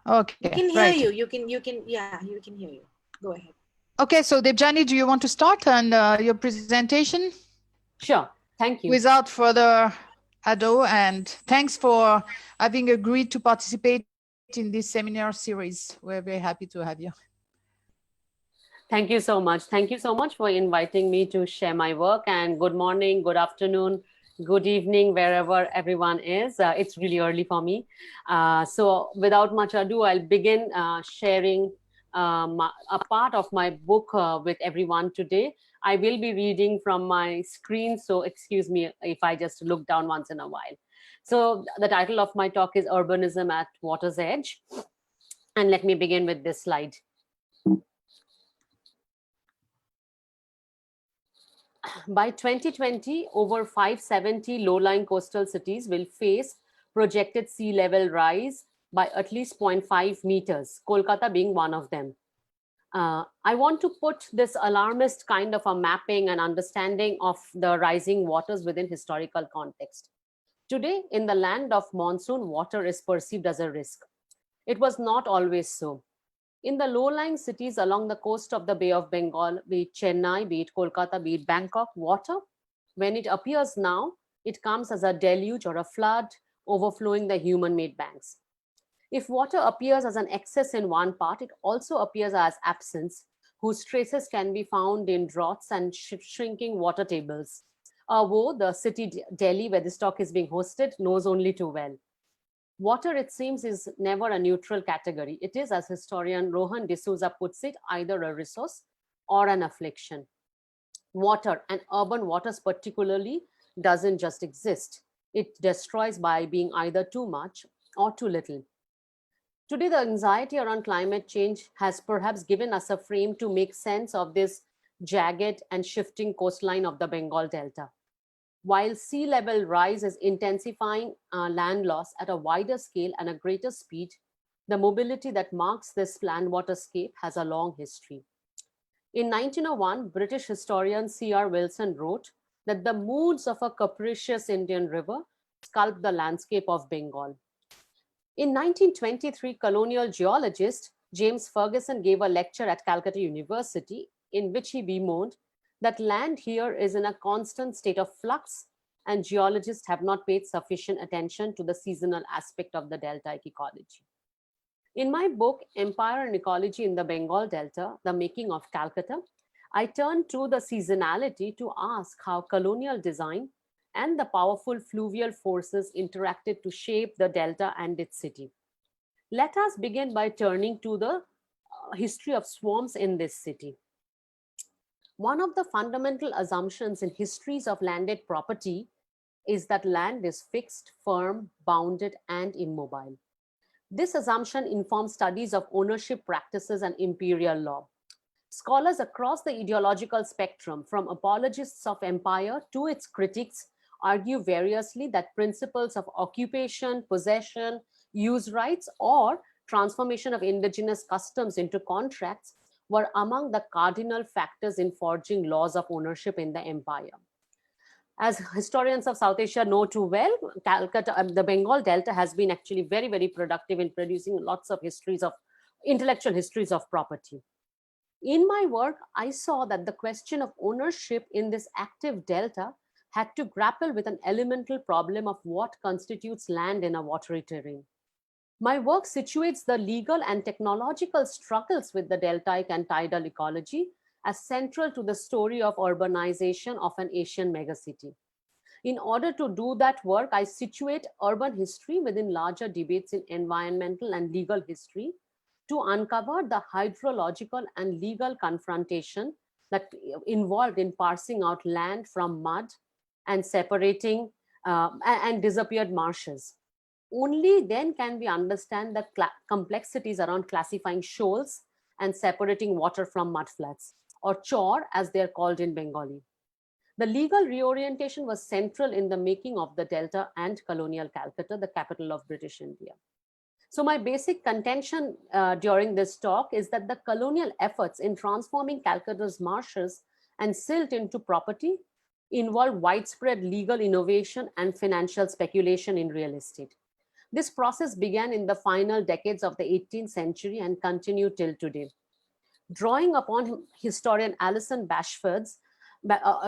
Okay, We can hear right. you. Yeah, you can hear you. Go ahead. Okay, so Debjani, do you want to start and your presentation? Sure. Thank you. Without further ado, and thanks for having agreed to participate in this seminar series. We're very happy to have you. Thank you so much. Thank you so much for inviting me to share my work. And good morning, good afternoon, good evening, wherever everyone is. It's really early for me. So without much ado, I'll begin sharing a part of my book with everyone today. I will be reading from my screen, so excuse me if I just look down once in a while. So the title of my talk is Urbanism at Water's Edge. And let me begin with this slide. By 2020, over 570 low-lying coastal cities will face projected sea level rise by at least 0.5 meters, Kolkata being one of them. I want to put this alarmist kind of a mapping and understanding of the rising waters within historical context. Today, in the land of monsoon, water is perceived as a risk. It was not always so. In the low-lying cities along the coast of the Bay of Bengal, be it Chennai, be it Kolkata, be it Bangkok, water, when it appears now, it comes as a deluge or a flood overflowing the human-made banks. If water appears as an excess in one part, it also appears as absence, whose traces can be found in droughts and shrinking water tables. Woe the city Delhi, where this talk is being hosted, knows only too well. Water, it seems, is never a neutral category. It is, as historian Rohan D'Souza puts it, either a resource or an affliction. Water, and urban waters particularly, doesn't just exist. It destroys by being either too much or too little. Today, the anxiety around climate change has perhaps given us a frame to make sense of this jagged and shifting coastline of the Bengal Delta. While sea level rise is intensifying land loss at a wider scale and a greater speed, the mobility that marks this land waterscape has a long history. In 1901, British historian C.R. Wilson wrote that the moods of a capricious Indian river sculpt the landscape of Bengal. In 1923, colonial geologist James Ferguson gave a lecture at Calcutta University in which he bemoaned that land here is in a constant state of flux and geologists have not paid sufficient attention to the seasonal aspect of the deltaic ecology. In my book, Empire and Ecology in the Bengal Delta, The Making of Calcutta, I turn to the seasonality to ask how colonial design and the powerful fluvial forces interacted to shape the delta and its city. Let us begin by turning to the history of swarms in this city. One of the fundamental assumptions in histories of landed property is that land is fixed, firm, bounded, and immobile. This assumption informs studies of ownership practices and imperial law. Scholars across the ideological spectrum, from apologists of empire to its critics, argue variously that principles of occupation, possession, use rights, or transformation of indigenous customs into contracts were among the cardinal factors in forging laws of ownership in the empire. As historians of South Asia know too well, Calcutta, the Bengal Delta has been actually very, very productive in producing lots of histories of intellectual histories of property. In my work, I saw that the question of ownership in this active delta had to grapple with an elemental problem of what constitutes land in a watery terrain. My work situates the legal and technological struggles with the deltaic and tidal ecology as central to the story of urbanization of an Asian megacity. In order to do that work, I situate urban history within larger debates in environmental and legal history to uncover the hydrological and legal confrontation that involved in parsing out land from mud and separating and disappeared marshes. Only then can we understand the complexities around classifying shoals and separating water from mudflats, or chor as they're called in Bengali. The legal reorientation was central in the making of the Delta and colonial Calcutta, the capital of British India. So my basic contention during this talk is that the colonial efforts in transforming Calcutta's marshes and silt into property involved widespread legal innovation and financial speculation in real estate. This process began in the final decades of the 18th century and continued till today. Drawing upon historian Alison Bashford, I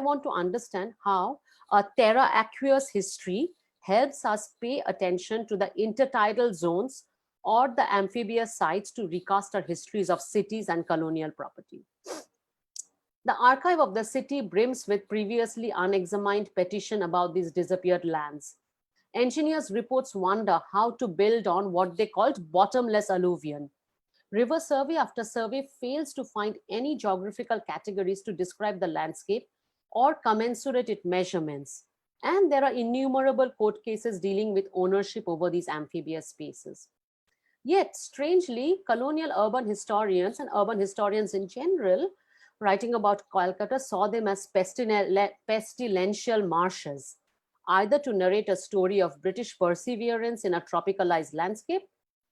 want to understand how a terra aqueous history helps us pay attention to the intertidal zones or the amphibious sites to recast our histories of cities and colonial property. The archive of the city brims with previously unexamined petition about these disappeared lands. Engineers' reports wonder how to build on what they called bottomless alluvion. River survey after survey fails to find any geographical categories to describe the landscape or commensurate its measurements. And there are innumerable court cases dealing with ownership over these amphibious spaces. Yet, strangely, colonial urban historians and urban historians in general, writing about Calcutta, saw them as pestilential marshes, either to narrate a story of British perseverance in a tropicalized landscape,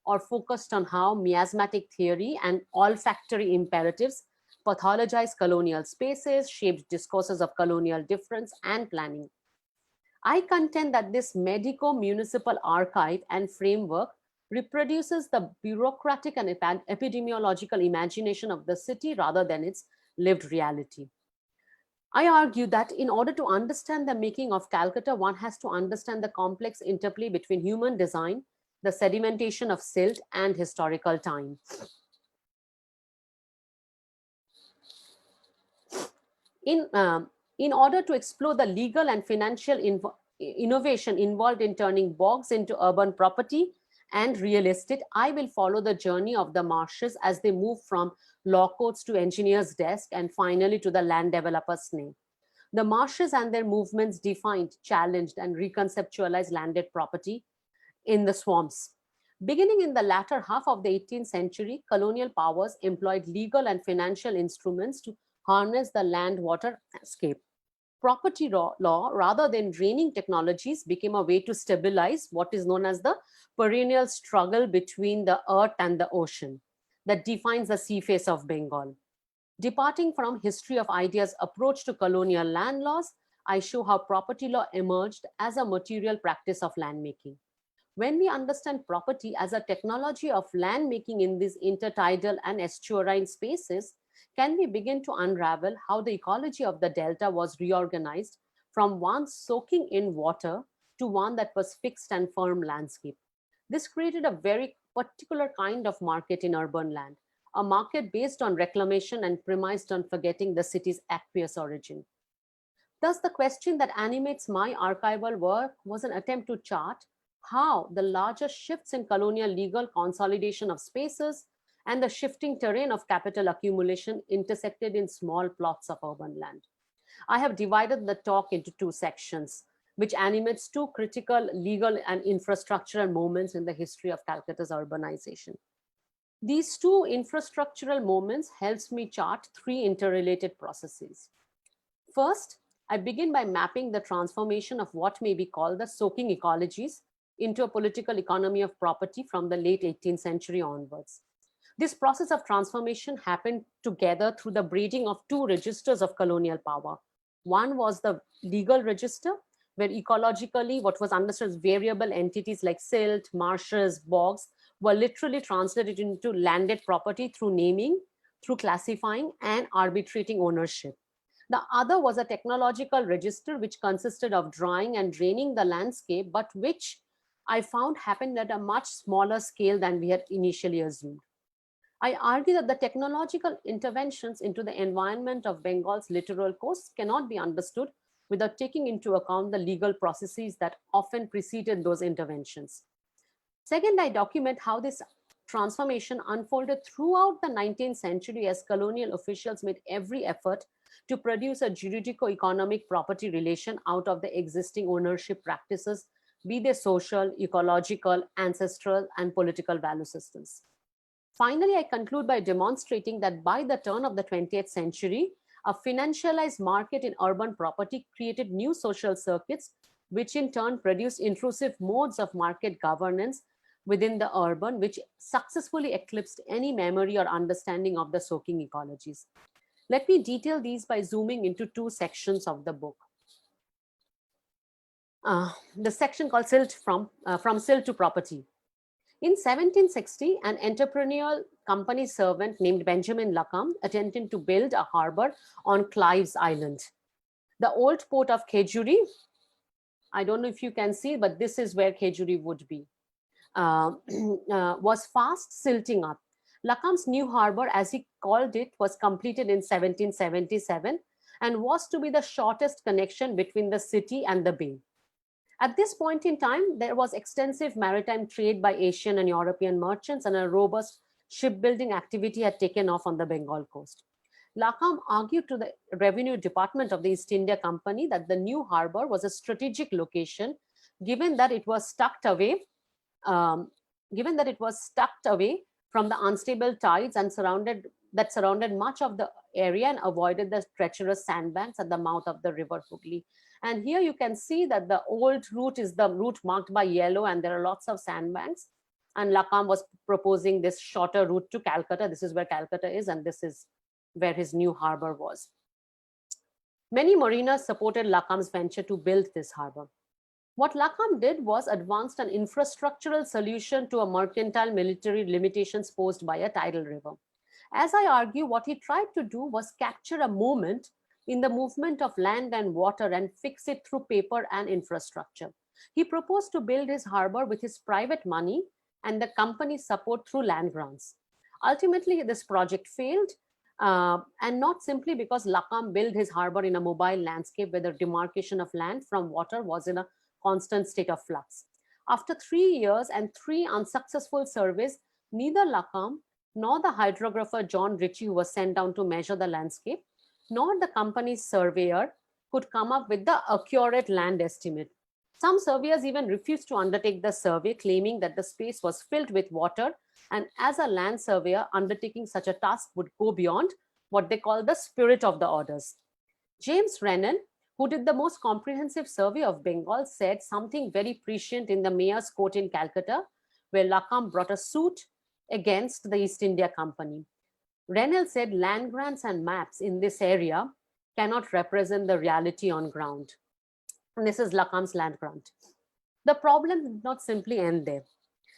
or focused on how miasmatic theory and olfactory imperatives pathologized colonial spaces, shaped discourses of colonial difference and planning. I contend that this medico-municipal archive and framework reproduces the bureaucratic and epidemiological imagination of the city rather than its lived reality. I argue that in order to understand the making of Calcutta, one has to understand the complex interplay between human design, the sedimentation of silt, and historical time. In order to explore the legal and financial innovation involved in turning bogs into urban property and real estate, I will follow the journey of the marshes as they move from law courts to engineers' desk and finally to the land developer's name. The marshes and their movements defined, challenged, and reconceptualized landed property in the swamps. Beginning in the latter half of the 18th century, colonial powers employed legal and financial instruments to harness the land-water landscape. Property law, rather than draining technologies, became a way to stabilize what is known as the perennial struggle between the earth and the ocean that defines the sea face of Bengal. Departing from history of ideas approach to colonial land laws, I show how property law emerged as a material practice of landmaking. When we understand property as a technology of landmaking in these intertidal and estuarine spaces, can we begin to unravel how the ecology of the delta was reorganized from one soaking in water to one that was fixed and firm landscape. This created a very particular kind of market in urban land, a market based on reclamation and premised on forgetting the city's aqueous origin. Thus, the question that animates my archival work was an attempt to chart how the larger shifts in colonial legal consolidation of spaces and the shifting terrain of capital accumulation intersected in small plots of urban land. I have divided the talk into two sections, which animates two critical legal and infrastructural moments in the history of Calcutta's urbanization. These two infrastructural moments helps me chart three interrelated processes. First, I begin by mapping the transformation of what may be called the soaking ecologies into a political economy of property from the late 18th century onwards. This process of transformation happened together through the breeding of two registers of colonial power. One was the legal register, where ecologically what was understood as variable entities like silt, marshes, bogs were literally translated into landed property through naming, through classifying, and arbitrating ownership. The other was a technological register which consisted of drying and draining the landscape, but which I found happened at a much smaller scale than we had initially assumed. I argue that the technological interventions into the environment of Bengal's littoral coast cannot be understood without taking into account the legal processes that often preceded those interventions. Second, I document how this transformation unfolded throughout the 19th century as colonial officials made every effort to produce a juridico-economic property relation out of the existing ownership practices, be they social, ecological, ancestral, and political value systems. Finally, I conclude by demonstrating that by the turn of the 20th century, a financialized market in urban property created new social circuits, which in turn produced intrusive modes of market governance within the urban, which successfully eclipsed any memory or understanding of the soaking ecologies. Let me detail these by zooming into two sections of the book. the section called from silt to property. In 1760, an entrepreneurial company servant named Benjamin Lacombe attempted to build a harbor on Clive's Island. The old port of Khejuri, I don't know if you can see, but this is where Khejuri would be, was fast silting up. Lacombe's new harbor, as he called it, was completed in 1777 and was to be the shortest connection between the city and the bay. At this point in time, there was extensive maritime trade by Asian and European merchants, and a robust shipbuilding activity had taken off on the Bengal coast. Lacombe argued to the Revenue Department of the East India Company that the new harbor was a strategic location, given that it was tucked away from the unstable tides and surrounded much of the area and avoided the treacherous sandbanks at the mouth of the river Hooghly. And here you can see that the old route is the route marked by yellow, and there are lots of sandbanks. And Lacombe was proposing this shorter route to Calcutta. This is where Calcutta is, and this is where his new harbor was. Many mariners supported Lacombe's venture to build this harbor. What Lacombe did was advanced an infrastructural solution to a mercantile military limitations posed by a tidal river. As I argue, what he tried to do was capture a moment in the movement of land and water and fix it through paper and infrastructure. He proposed to build his harbor with his private money and the company's support through land grants. Ultimately, this project failed, and not simply because Lacombe built his harbor in a mobile landscape where the demarcation of land from water was in a constant state of flux. After 3 years and 3 unsuccessful surveys, neither Lacombe nor the hydrographer John Ritchie, who was sent down to measure the landscape, nor the company's surveyor could come up with the accurate land estimate. Some surveyors even refused to undertake the survey, claiming that the space was filled with water, and as a land surveyor, undertaking such a task would go beyond what they call the spirit of the orders. James Rennell, who did the most comprehensive survey of Bengal, said something very prescient in the Mayor's Court in Calcutta, where Lacombe brought a suit against the East India Company. Rennell said land grants and maps in this area cannot represent the reality on ground. And this is Lacombe's land grant. The problem did not simply end there.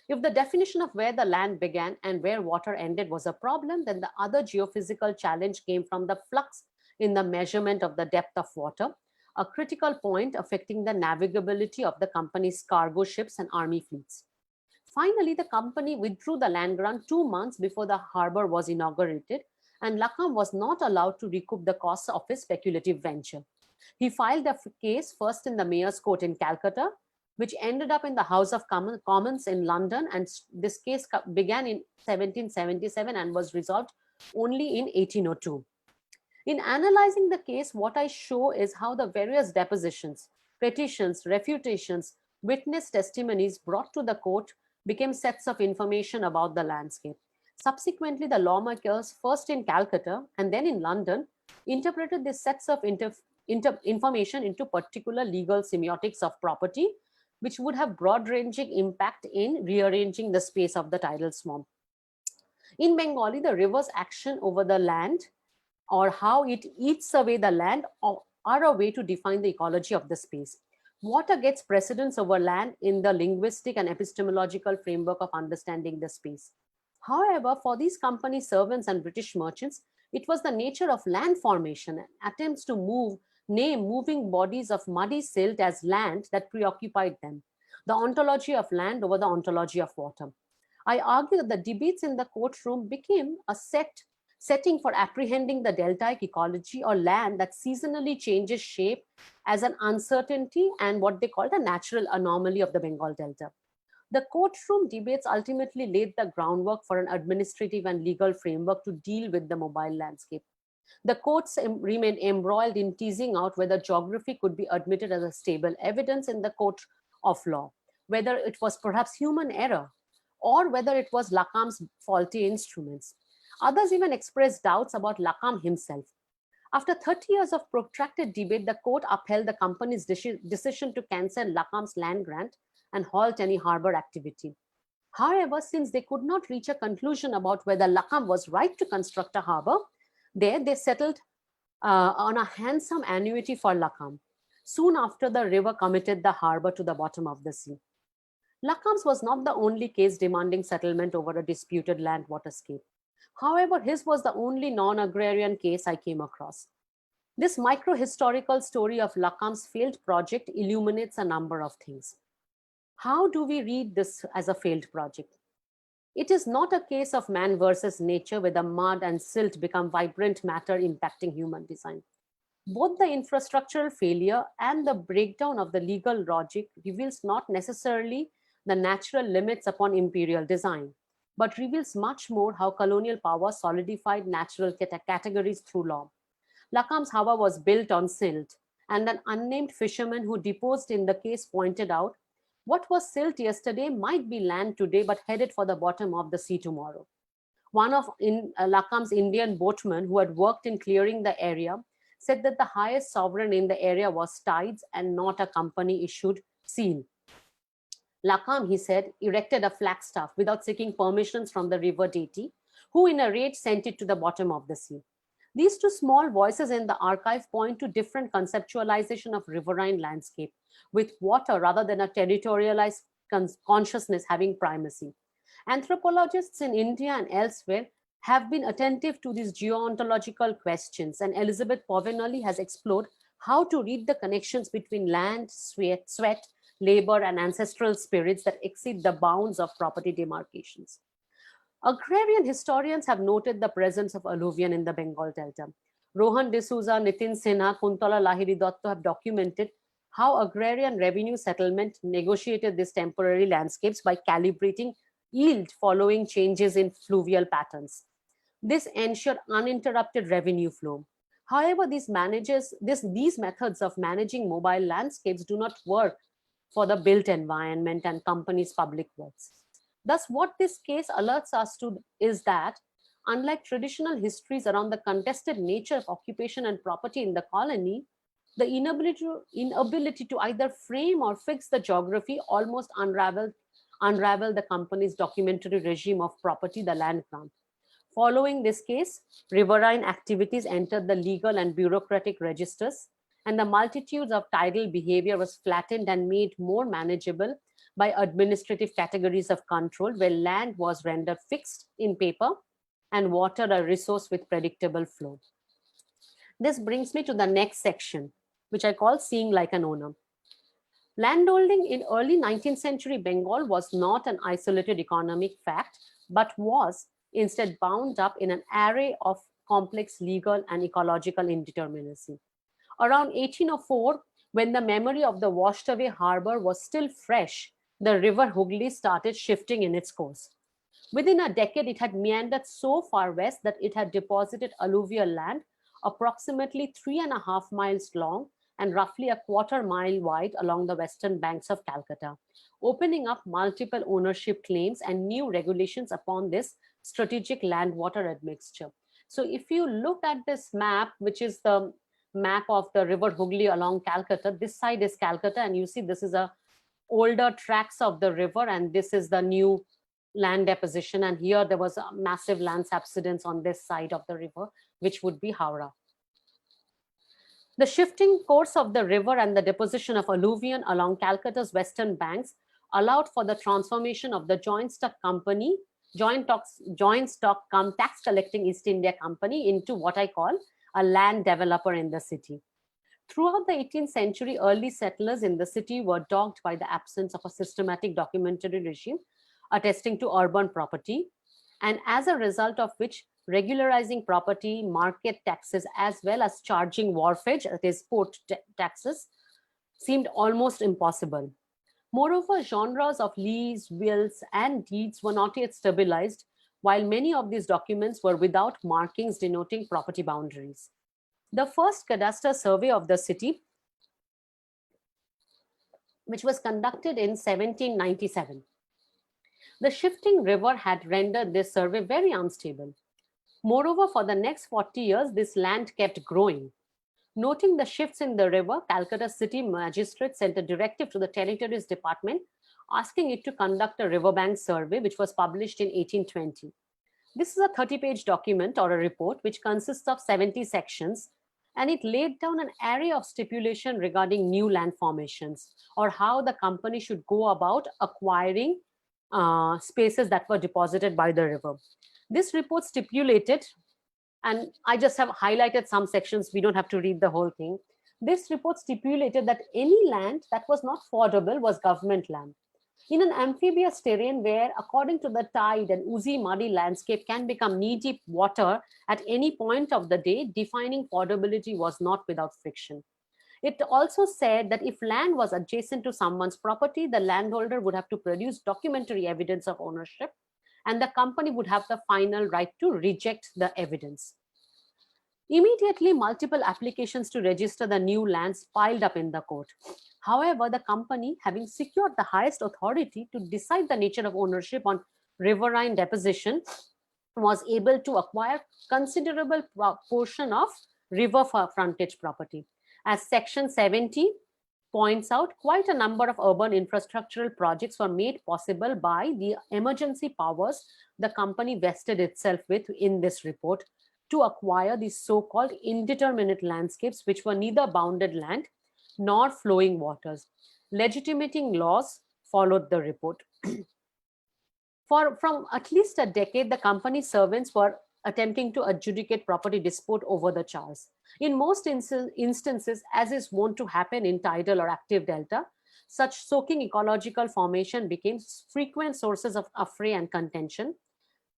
If the definition of where the land began and where water ended was a problem, then the other geophysical challenge came from the flux in the measurement of the depth of water, a critical point affecting the navigability of the company's cargo ships and army fleets. Finally, the company withdrew the land grant 2 months before the harbor was inaugurated, and Lacombe was not allowed to recoup the costs of his speculative venture. He filed a case first in the Mayor's Court in Calcutta, which ended up in the House of Commons in London, and this case began in 1777 and was resolved only in 1802. In analyzing the case, what I show is how the various depositions, petitions, refutations, witness testimonies brought to the court became sets of information about the landscape. Subsequently, the lawmakers, first in Calcutta and then in London, interpreted these sets of information into particular legal semiotics of property, which would have broad-ranging impact in rearranging the space of the tidal swarm. In Bengali, the river's action over the land, or how it eats away the land, are a way to define the ecology of the space. Water gets precedence over land in the linguistic and epistemological framework of understanding the space. However, for these company servants and British merchants, it was the nature of land formation and attempts to name moving bodies of muddy silt as land that preoccupied them, the ontology of land over the ontology of water. I argue that the debates in the courtroom became a setting for apprehending the deltaic ecology, or land that seasonally changes shape, as an uncertainty and what they called a natural anomaly of the Bengal Delta. The courtroom debates ultimately laid the groundwork for an administrative and legal framework to deal with the mobile landscape. The courts remained embroiled in teasing out whether geography could be admitted as a stable evidence in the court of law, whether it was perhaps human error, or whether it was Lacombe's faulty instruments. Others even expressed doubts about Lacombe himself. After 30 years of protracted debate, the court upheld the company's decision to cancel Lacombe's land grant and halt any harbor activity. However, since they could not reach a conclusion about whether Lacombe was right to construct a harbor, they settled on a handsome annuity for Lacombe. soon after the river committed the harbor to the bottom of the sea. Lakam's was not the only case demanding settlement over a disputed land waterscape. However, his was the only non-agrarian case I came across. This micro-historical story of Lakam's failed project illuminates a number of things. How do we read this as a failed project? It is not a case of man versus nature where the mud and silt become vibrant matter impacting human design. Both the infrastructural failure and the breakdown of the legal logic reveals not necessarily the natural limits upon imperial design, but reveals much more how colonial power solidified natural categories through law. Lakam's Hawa was built on silt, and an unnamed fisherman who deposed in the case pointed out what was silt yesterday might be land today, but headed for the bottom of the sea tomorrow. One of Lakam's Indian boatmen who had worked in clearing the area said that the highest sovereign in the area was tides and not a company-issued seal. Lakam, he said, erected a flagstaff without seeking permissions from the river deity, who in a rage sent it to the bottom of the sea. These two small voices in the archive point to different conceptualization of riverine landscape, with water rather than a territorialized consciousness having primacy. Anthropologists in India and elsewhere have been attentive to these geontological questions, and Elizabeth Povinelli has explored how to read the connections between land, sweat, labor, and ancestral spirits that exceed the bounds of property demarcations. Agrarian historians have noted the presence of alluvion in the Bengal Delta. Rohan D'Souza, Nitin Sinha, Kuntala Lahiri Dotto have documented how agrarian revenue settlement negotiated these temporary landscapes by calibrating yield following changes in fluvial patterns. This ensured uninterrupted revenue flow. However, these methods of managing mobile landscapes do not work for the built environment and companies' public works. Thus, what this case alerts us to is that, unlike traditional histories around the contested nature of occupation and property in the colony, the inability to either frame or fix the geography almost unraveled the company's documentary regime of property, the land grant. Following this case, riverine activities entered the legal and bureaucratic registers, and the multitudes of tidal behavior was flattened and made more manageable by administrative categories of control, where land was rendered fixed in paper and water a resource with predictable flow. This brings me to the next section, which I call Seeing Like an Owner. Landholding in early 19th century Bengal was not an isolated economic fact, but was instead bound up in an array of complex legal and ecological indeterminacy. Around 1804, when the memory of the washed away harbor was still fresh, the river Hooghly started shifting in its course. Within a decade, it had meandered so far west that it had deposited alluvial land approximately 3.5 miles long and roughly a quarter mile wide along the western banks of Calcutta, opening up multiple ownership claims and new regulations upon this strategic land-water admixture. So if you look at this map, which is the map of the river Hooghly along Calcutta, this side is Calcutta, and you see this is a older tracks of the river, and this is the new land deposition, and here there was a massive land subsidence on this side of the river, which would be Howrah. The shifting course of the river and the deposition of alluvion along Calcutta's western banks allowed for the transformation of the joint stock tax collecting East India Company into what I call a land developer in the city. Throughout the 18th century, early settlers in the city were dogged by the absence of a systematic documentary regime attesting to urban property, and as a result of which regularizing property, market taxes, as well as charging wharfage, that is port taxes, seemed almost impossible. Moreover, genres of lease, wills, and deeds were not yet stabilized, while many of these documents were without markings denoting property boundaries. The first cadastral survey of the city, which was conducted in 1797. The shifting river had rendered this survey very unstable. Moreover, for the next 40 years, this land kept growing. Noting the shifts in the river, Calcutta city magistrate sent a directive to the Territories Department asking it to conduct a riverbank survey, which was published in 1820. This is a 30-page document or a report which consists of 70 sections and it laid down an array of stipulation regarding new land formations or how the company should go about acquiring spaces that were deposited by the river. This report stipulated, and I just have highlighted some sections, we don't have to read the whole thing. This report stipulated that any land that was not fordable was government land. In an amphibious terrain where, according to the tide, an oozy, muddy landscape can become knee-deep water at any point of the day, defining fordability was not without friction. It also said that if land was adjacent to someone's property, the landholder would have to produce documentary evidence of ownership, and the company would have the final right to reject the evidence. Immediately, multiple applications to register the new lands piled up in the court. However, the company, having secured the highest authority to decide the nature of ownership on riverine deposition, was able to acquire considerable portion of river frontage property. As Section 70 points out, quite a number of urban infrastructural projects were made possible by the emergency powers the company vested itself with in this report to acquire these so-called indeterminate landscapes, which were neither bounded land nor flowing waters. Legitimating laws followed the report. From at least a decade, the company's servants were attempting to adjudicate property dispute over the chars. In most instances, as is wont to happen in tidal or active delta, such soaking ecological formation became frequent sources of affray and contention,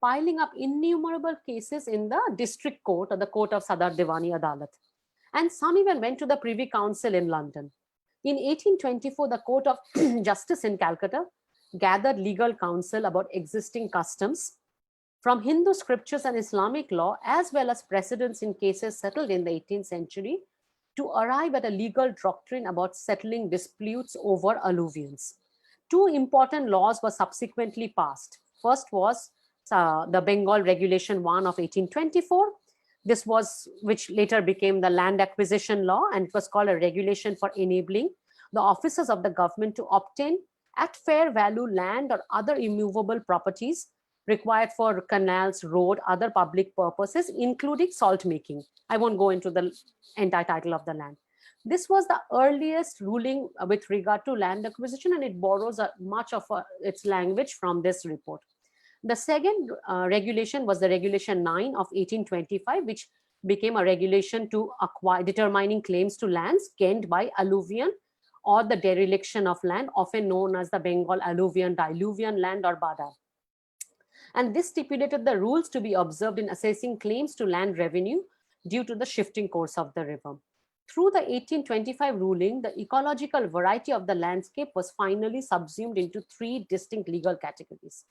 piling up innumerable cases in the district court or the court of Sadar Diwani Adalat. And some even went to the Privy Council in London. In 1824, the Court of Justice in Calcutta gathered legal counsel about existing customs from Hindu scriptures and Islamic law, as well as precedents in cases settled in the 18th century, to arrive at a legal doctrine about settling disputes over alluvions. Two important laws were subsequently passed. First was the Bengal Regulation One of 1824. This was, which later became the Land Acquisition Law, and it was called a regulation for enabling the officers of the government to obtain at fair value land or other immovable properties required for canals, road, other public purposes, including salt making. I won't go into the entire title of the land. This was the earliest ruling with regard to land acquisition, and it borrows much of its language from this report. The second regulation was the Regulation 9 of 1825, which became a regulation to acquire, determining claims to lands gained by alluvion or the dereliction of land, often known as the Bengal alluvion, diluvian land, or Bada. And this stipulated the rules to be observed in assessing claims to land revenue due to the shifting course of the river. Through the 1825 ruling, the ecological variety of the landscape was finally subsumed into three distinct legal categories.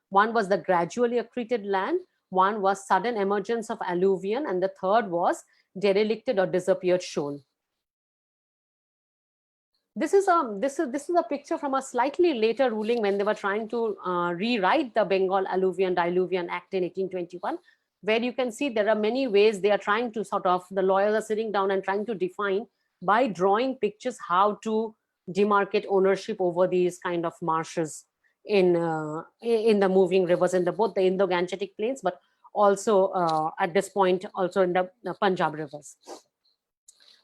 One was the gradually accreted land, one was sudden emergence of alluvion, and the third was derelicted or disappeared shoal. This is a picture from a slightly later ruling when they were trying to rewrite the Bengal Alluvion Diluvian Act in 1821, where you can see there are many ways they are trying to the lawyers are sitting down and trying to define by drawing pictures how to demarcate ownership over these kind of marshes in the moving rivers in both the Indo-Gangetic plains, but also at this point also in the Punjab rivers.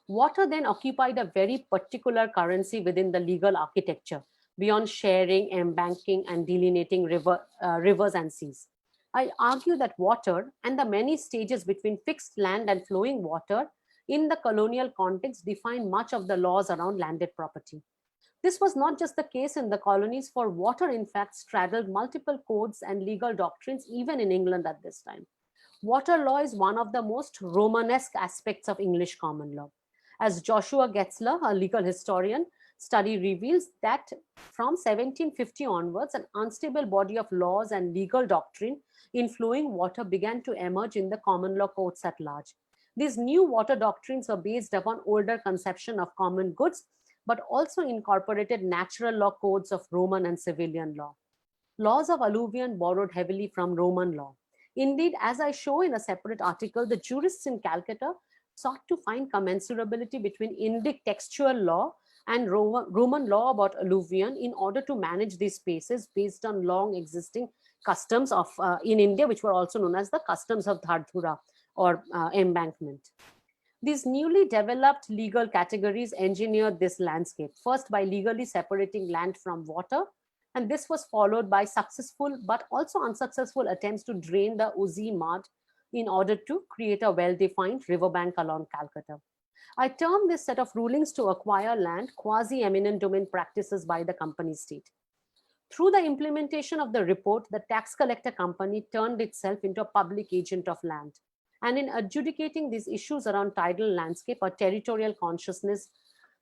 Water then occupied a very particular currency within the legal architecture, beyond sharing, embanking, and delineating rivers and seas. I argue that water and the many stages between fixed land and flowing water in the colonial context define much of the laws around landed property. This was not just the case in the colonies, for water in fact straddled multiple codes and legal doctrines even in England at this time. Water law is one of the most Romanesque aspects of English common law. As Joshua Getzler, a legal historian, study reveals that from 1750 onwards, an unstable body of laws and legal doctrine in flowing water began to emerge in the common law courts at large. These new water doctrines were based upon older conception of common goods, but also incorporated natural law codes of Roman and civilian law. Laws of alluvion borrowed heavily from Roman law. Indeed, as I show in a separate article, the jurists in Calcutta sought to find commensurability between Indic textual law and Roman law about alluvion in order to manage these spaces based on long existing customs of in India, which were also known as the customs of Dhardhura or embankment. These newly developed legal categories engineered this landscape, first by legally separating land from water, and this was followed by successful but also unsuccessful attempts to drain the Uzi mud in order to create a well-defined riverbank along Calcutta. I term this set of rulings to acquire land quasi-eminent domain practices by the company state. Through the implementation of the report, the tax collector company turned itself into a public agent of land. And in adjudicating these issues around tidal landscape, a territorial consciousness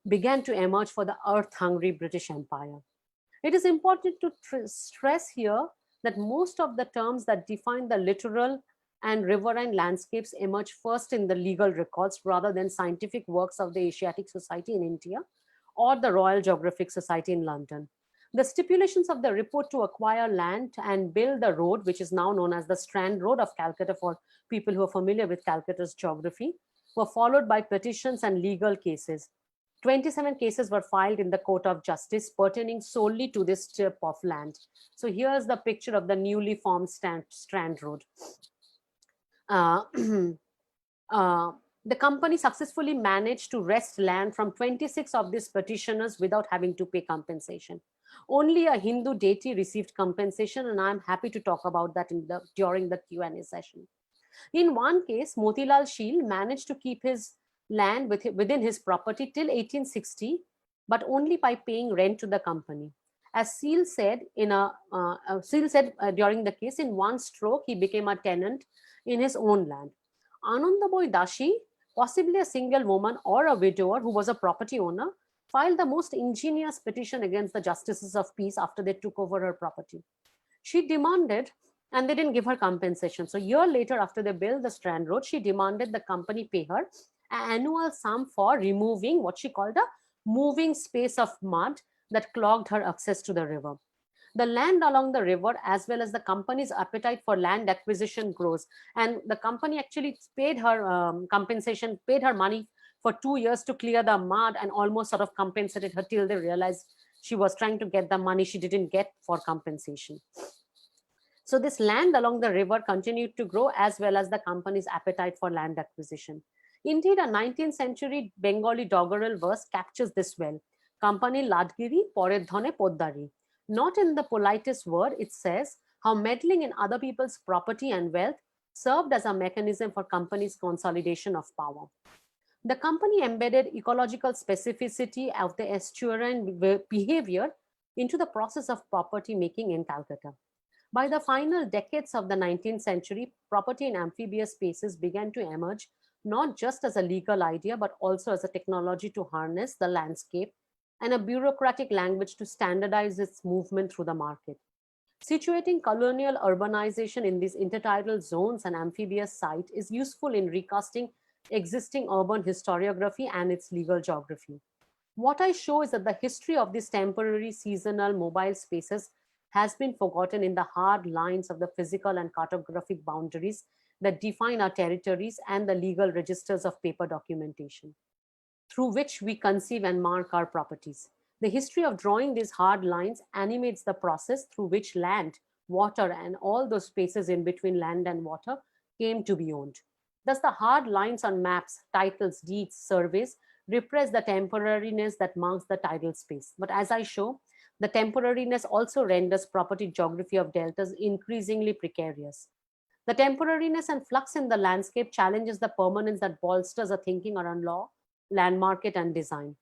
began to emerge for the earth-hungry British Empire. It is important to stress here that most of the terms that define the littoral and riverine landscapes emerge first in the legal records rather than scientific works of the Asiatic Society in India or the Royal Geographic Society in London. The stipulations of the report to acquire land and build the road, which is now known as the Strand Road of Calcutta for people who are familiar with Calcutta's geography, were followed by petitions and legal cases. 27 cases were filed in the Court of Justice pertaining solely to this strip of land. So here's the picture of the newly formed Strand Road. The company successfully managed to wrest land from 26 of these petitioners without having to pay compensation. Only a Hindu deity received compensation, and I'm happy to talk about that during the Q&A session. In one case, Motilal Sheel managed to keep his land within his property till 1860, but only by paying rent to the company. As Sheel said during the case, in one stroke, he became a tenant in his own land. Anandaboy Dashi, possibly a single woman or a widower who was a property owner, filed the most ingenious petition against the justices of peace after they took over her property. She demanded, and they didn't give her compensation. So a year later, after they built the Strand Road, she demanded the company pay her an annual sum for removing what she called a moving space of mud that clogged her access to the river. The land along the river, as well as the company's appetite for land acquisition, grows. And the company actually paid her compensation, paid her money for 2 years to clear the mud, and almost sort of compensated her till they realized she was trying to get the money she didn't get for compensation. So this land along the river continued to grow, as well as the company's appetite for land acquisition. Indeed, a 19th century Bengali doggerel verse captures this well. Company Ladgiri Porer Dhone Poddari. Not in the politest word, it says how meddling in other people's property and wealth served as a mechanism for companies' consolidation of power. The company embedded ecological specificity of the estuarine behavior into the process of property making in Calcutta. By the final decades of the 19th century, property in amphibious spaces began to emerge not just as a legal idea, but also as a technology to harness the landscape and a bureaucratic language to standardize its movement through the market. Situating colonial urbanization in these intertidal zones and amphibious site is useful in recasting existing urban historiography and its legal geography. What I show is that the history of these temporary, seasonal, mobile spaces has been forgotten in the hard lines of the physical and cartographic boundaries that define our territories and the legal registers of paper documentation, through which we conceive and mark our properties. The history of drawing these hard lines animates the process through which land, water, and all those spaces in between land and water came to be owned. Thus, the hard lines on maps, titles, deeds, surveys repress the temporariness that marks the tidal space. But as I show, the temporariness also renders property geography of deltas increasingly precarious. The temporariness and flux in the landscape challenges the permanence that bolsters a thinking around law, land market, and design.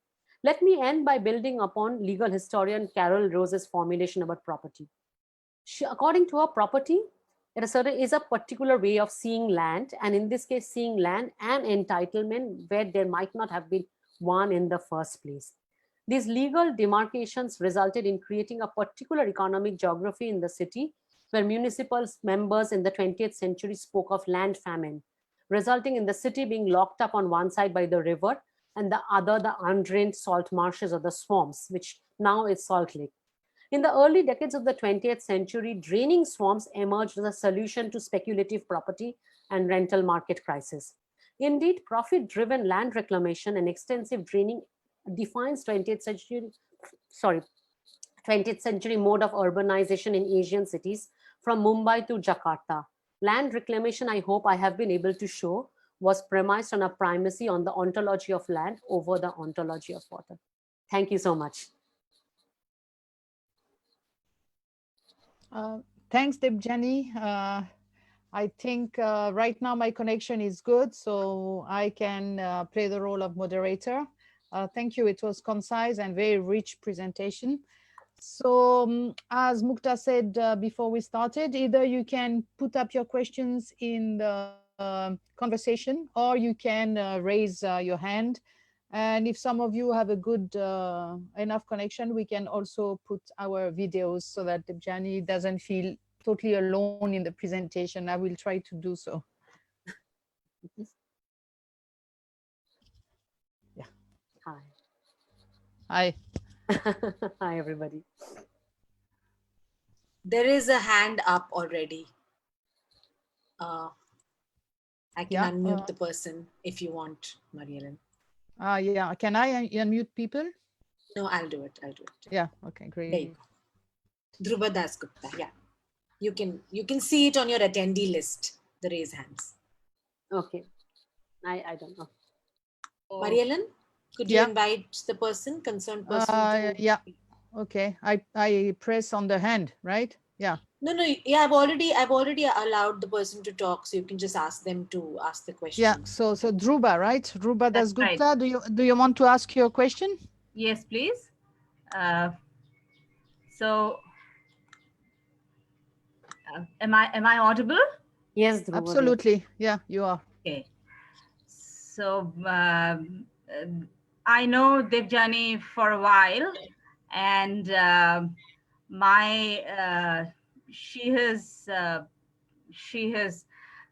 Let me end by building upon legal historian Carol Rose's formulation about property. According to her, property is a particular way of seeing land, and in this case, seeing land and entitlement where there might not have been one in the first place. These legal demarcations resulted in creating a particular economic geography in the city, where municipal members in the 20th century spoke of land famine, resulting in the city being locked up on one side by the river and the other the undrained salt marshes or the swamps, which now is Salt Lake. In the early decades of the 20th century, draining swamps emerged as a solution to speculative property and rental market crisis. Indeed, profit-driven land reclamation and extensive draining defines 20th century mode of urbanization in Asian cities from Mumbai to Jakarta. Land reclamation, I hope I have been able to show, was premised on a primacy on the ontology of land over the ontology of water. Thank you so much. Thanks, Debjani. I think right now my connection is good, so I can play the role of moderator. Thank you. It was concise and very rich presentation. So as Mukta said before we started, either you can put up your questions in the conversation, or you can raise your hand. And if some of you have a good enough connection, we can also put our videos so that Debjani doesn't feel totally alone in the presentation. I will try to do so. Yeah. Hi. Hi. Hi, everybody. There is a hand up already. I can unmute the person if you want, Mariellen. Yeah, can I unmute people? No, I'll do it. Yeah, okay, great. There you go. Dhruva Dasgupta, yeah. You can see it on your attendee list, the raise hands. Okay. I don't know. Mariellen, could you invite the person, concerned person? Yeah, okay. I press on the hand, right? Yeah. No, yeah, I've already allowed the person to talk, so you can just ask them to ask the question. Yeah, so Dhruva, right? Dhruva Dasgupta, right. Do you want to ask your question? Yes, please. Am I audible? Yes, Dhruva. Absolutely. Yeah, you are. Okay. So I know Debjani for a while, and she has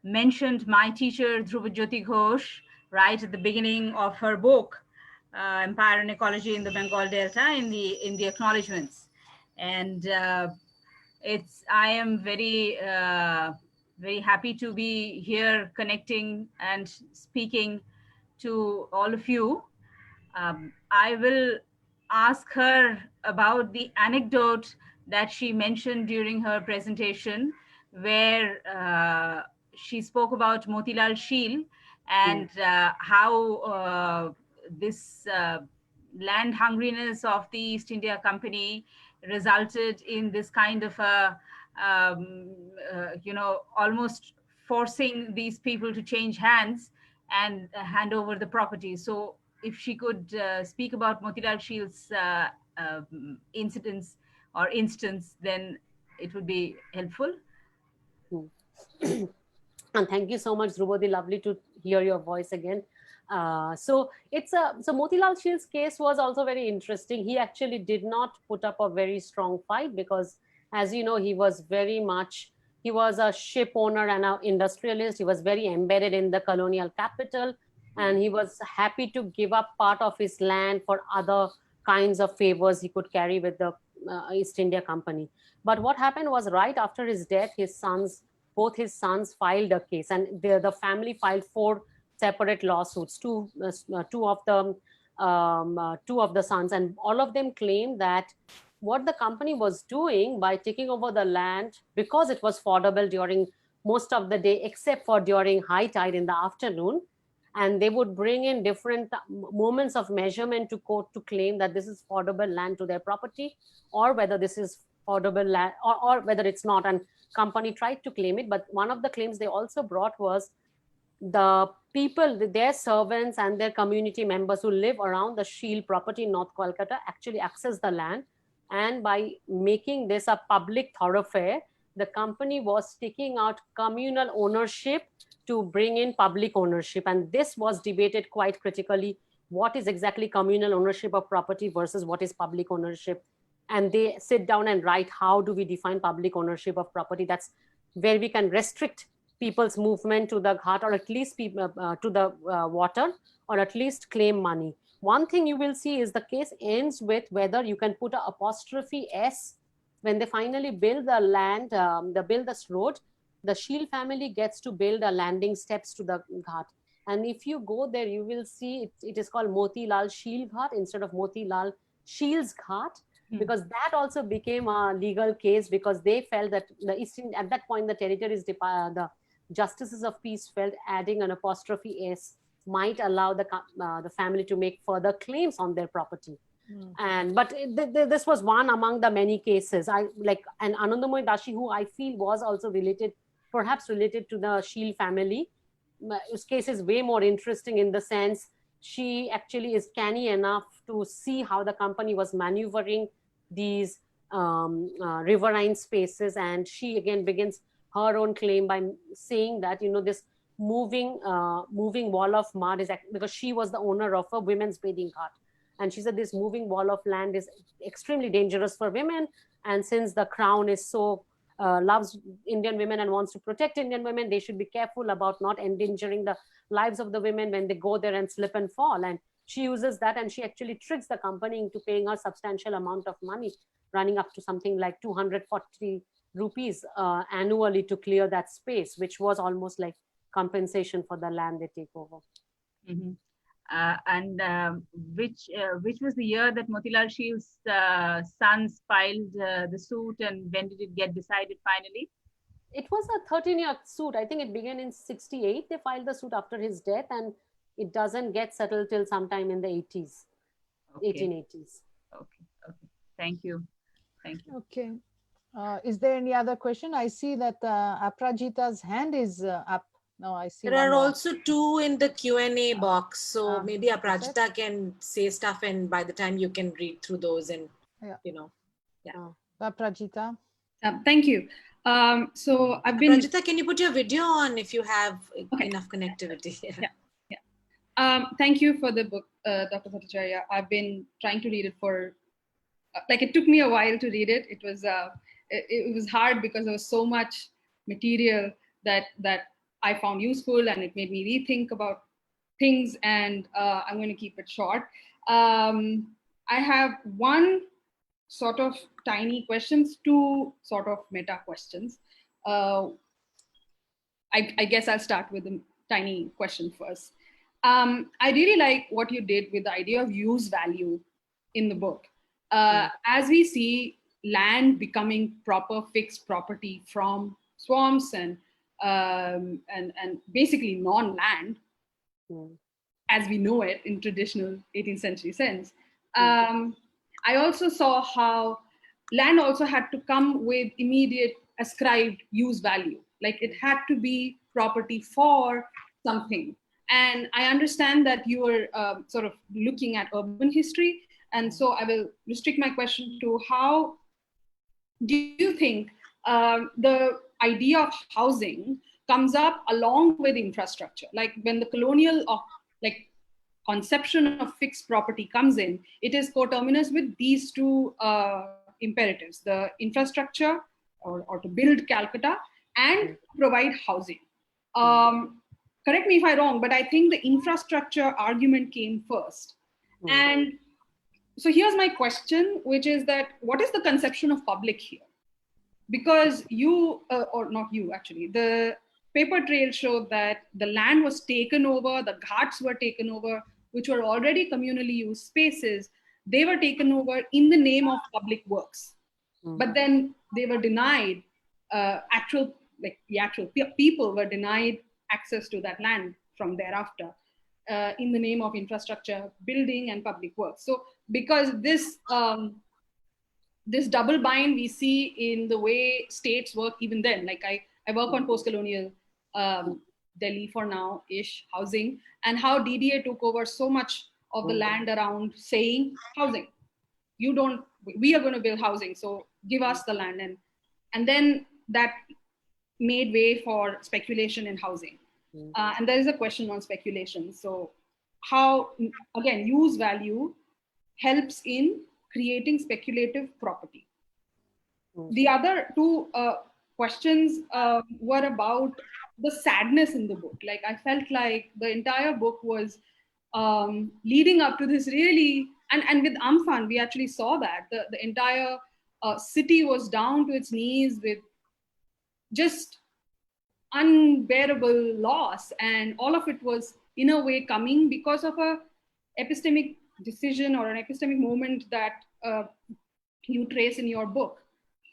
mentioned my teacher Dhruvajyoti Ghosh right at the beginning of her book, Empire and Ecology in the Bengal Delta, in the acknowledgements, and I am very very happy to be here connecting and speaking to all of you. I will ask her about the anecdote that she mentioned during her presentation, where she spoke about Motilal Sheel and how this land hungriness of the East India Company resulted in this kind of a almost forcing these people to change hands and hand over the property. So if she could speak about Motilal Sheel's incidents or instance, then it would be helpful. And thank you so much, Dhruvadi. Lovely to hear your voice again. So Motilal Sheel's case was also very interesting. He actually did not put up a very strong fight because, as you know, he was a ship owner and an industrialist. He was very embedded in the colonial capital, and he was happy to give up part of his land for other kinds of favors he could carry with the East India Company. But what happened was, right after his death, both his sons filed a case, and the family filed 4 separate lawsuits. Two of the sons, and all of them claimed that what the company was doing by taking over the land, because it was fordable during most of the day except for during high tide in the afternoon, and they would bring in different moments of measurement to court to claim that this is fordable land to their property, or whether this is fordable land or whether it's not. And company tried to claim it, but one of the claims they also brought was the people, their servants and their community members who live around the Sheel property in North Calcutta actually access the land, and by making this a public thoroughfare, the company was taking out communal ownership to bring in public ownership. And this was debated quite critically. What is exactly communal ownership of property versus what is public ownership? And they sit down and write, how do we define public ownership of property? That's where we can restrict people's movement to the ghat, or at least to the water, or at least claim money. One thing you will see is the case ends with whether you can put an apostrophe S when they finally build the land, they build this road. The Sheel family gets to build a landing steps to the ghat. And if you go there, you will see it is called Motilal Sheel Ghat instead of Motilal Sheel's Ghat, because that also became a legal case, because they felt that at that point the territories, the justices of peace felt adding an apostrophe S might allow the family to make further claims on their property. But this was one among the many cases. And Anandamoy Dashi, who I feel was also perhaps related to the Sheel family. His case is way more interesting in the sense she actually is canny enough to see how the company was maneuvering these riverine spaces, and she again begins her own claim by saying that this moving wall of mud is because she was the owner of a women's bathing cart, and she said this moving wall of land is extremely dangerous for women, and since the crown is so loves Indian women and wants to protect Indian women, they should be careful about not endangering the lives of the women when they go there and slip and fall. And she uses that, and she actually tricks the company into paying a substantial amount of money, running up to something like 240 rupees annually to clear that space, which was almost like compensation for the land they take over. Mm-hmm. Which was the year that Motilal Sheel's sons filed the suit, and when did it get decided finally? It was a 13-year suit. I think it began in 68. They filed the suit after his death, and it doesn't get settled till sometime in the 80s, okay. 1880s. Okay. Thank you. Okay. Is there any other question? I see that Aprajita's hand is up. No, I see. There are also two in the Q&A box. So maybe Aprajita can say stuff, and by the time you can read through those and, Aprajita. Thank you. So I've been... Aprajita, can you put your video on if you have enough connectivity? Yeah. Thank you for the book, Dr. Bhattacharyya. I've been trying to read it for, it took me a while to read it. It was hard because there was so much material that I found useful, and it made me rethink about things, and I'm going to keep it short. I have one sort of tiny questions, two sort of meta questions. I guess I'll start with the tiny question first. I really like what you did with the idea of use value in the book. As we see land becoming proper fixed property from swamps and basically non-land, as we know it in traditional 18th century sense. I also saw how land also had to come with immediate ascribed use value. Like it had to be property for something. And I understand that you were sort of looking at urban history. And so I will restrict my question to how do you think the idea of housing comes up along with infrastructure? Like when the colonial conception of fixed property comes in, it is coterminous with these two imperatives: the infrastructure or to build Calcutta and provide housing. Correct me if I'm wrong, but I think the infrastructure argument came first. And so here's my question, which is that what is the conception of public here? Because you, or not you actually, the paper trail showed that the land was taken over, the ghats were taken over, which were already communally used spaces. They were taken over in the name of public works. But then they were denied, the actual people were denied access to that land from thereafter in the name of infrastructure, building, and public works. So because this double bind we see in the way states work even then. Like I work on post-colonial Delhi for now-ish housing, and how DDA took over so much of the land around saying housing. We are going to build housing, so give us the land. And then that made way for speculation in housing. And there is a question on speculation. So how, again, use value helps in creating speculative property. The other two questions were about the sadness in the book. Like I felt like the entire book was leading up to this really, and with Amphan, we actually saw that the entire city was down to its knees with just unbearable loss, and all of it was in a way coming because of a epistemic decision or an epistemic moment that you trace in your book.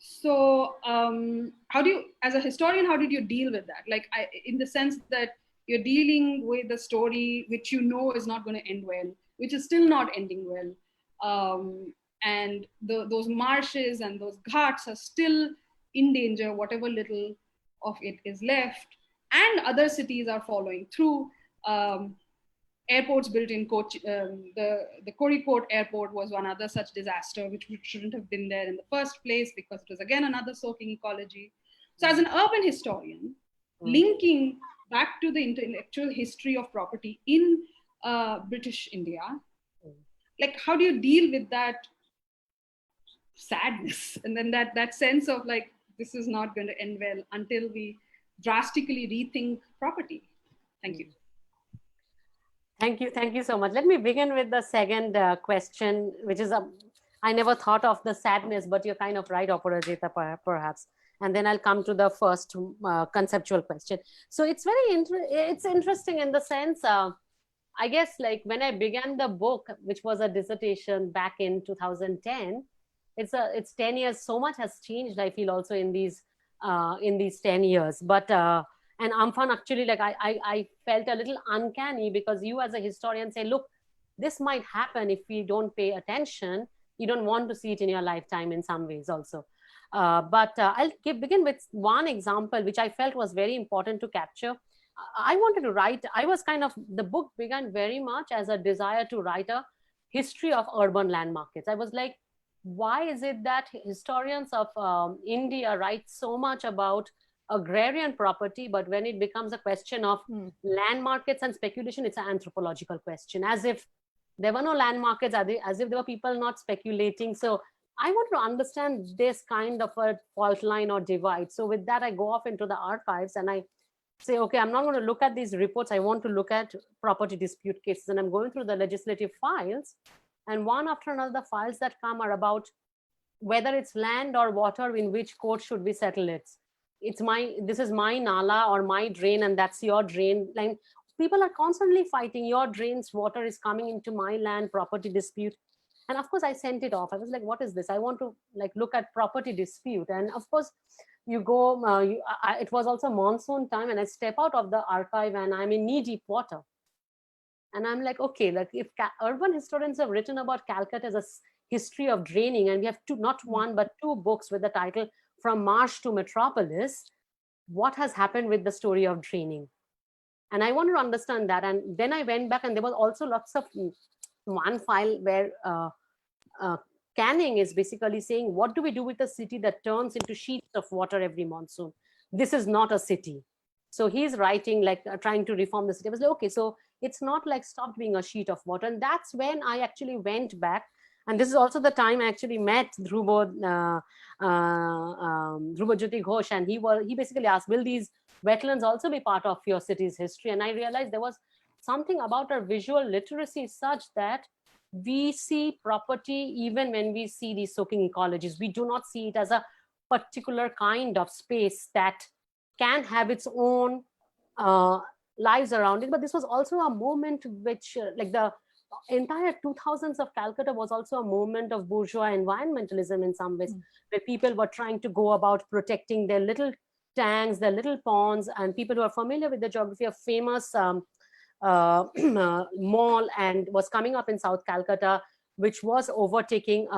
So how do you, as a historian, how did you deal with that? Like in the sense that you're dealing with a story which you know is not going to end well, which is still not ending well. And those marshes and those ghats are still in danger, whatever little of it is left. And other cities are following through. Airports built in Kochi, the Kozhikode airport was one other such disaster, which shouldn't have been there in the first place because it was again another soaking ecology. So as an urban historian, linking back to the intellectual history of property in British India, like how do you deal with that sadness and then that sense of like, this is not going to end well until we drastically rethink property? Thank you. Thank you so much. Let me begin with the second question, which is I never thought of the sadness, but you're kind of right, Aparajita, perhaps. And then I'll come to the first conceptual question. So it's it's interesting in the sense, I guess, like when I began the book, which was a dissertation back in 2010, it's 10 years. So much has changed, I feel, also in these 10 years. But and Amphan, actually, like I felt a little uncanny because you as a historian say, look, this might happen if we don't pay attention. You don't want to see it in your lifetime in some ways also. But I'll begin with one example, which I felt was very important to capture. I wanted to write, the book began very much as a desire to write a history of urban land markets. I was like, why is it that historians of India write so much about agrarian property, but when it becomes a question of land markets and speculation, it's an anthropological question, as if there were no land markets, as if there were people not speculating. So I want to understand this kind of a fault line or divide. So with that, I go off into the archives and I say, okay, I'm not going to look at these reports. I want to look at property dispute cases. And I'm going through the legislative files, and one after another, the files that come are about whether it's land or water, in which court should we settle it. This is my nala or my drain, and that's your drain. Like, people are constantly fighting, your drain's water is coming into my land, property dispute. And of course I sent it off. I was like, what is this? I want to like look at property dispute. And of course you go, it was also monsoon time, and I step out of the archive and I'm in knee deep water. And I'm like, okay, like if urban historians have written about Calcutta as a history of draining, and we have not one, but two books with the title From Marsh to Metropolis, what has happened with the story of draining? And I wanted to understand that. And then I went back, and there was also lots of one file where Canning is basically saying, what do we do with a city that turns into sheets of water every monsoon? This is not a city. So he's writing, like trying to reform the city. I was like, okay, so it's not like stopped being a sheet of water. And that's when I actually went back. And this is also the time I actually met Dhrubajyoti Ghosh. And he basically asked, will these wetlands also be part of your city's history? And I realized there was something about our visual literacy such that we see property even when we see these soaking ecologies. We do not see it as a particular kind of space that can have its own lives around it. But this was also a moment which, like the entire 2000s of Calcutta was also a moment of bourgeois environmentalism in some ways, where people were trying to go about protecting their little tanks, their little ponds, and people who are familiar with the geography of famous mall and was coming up in South Calcutta, which was overtaking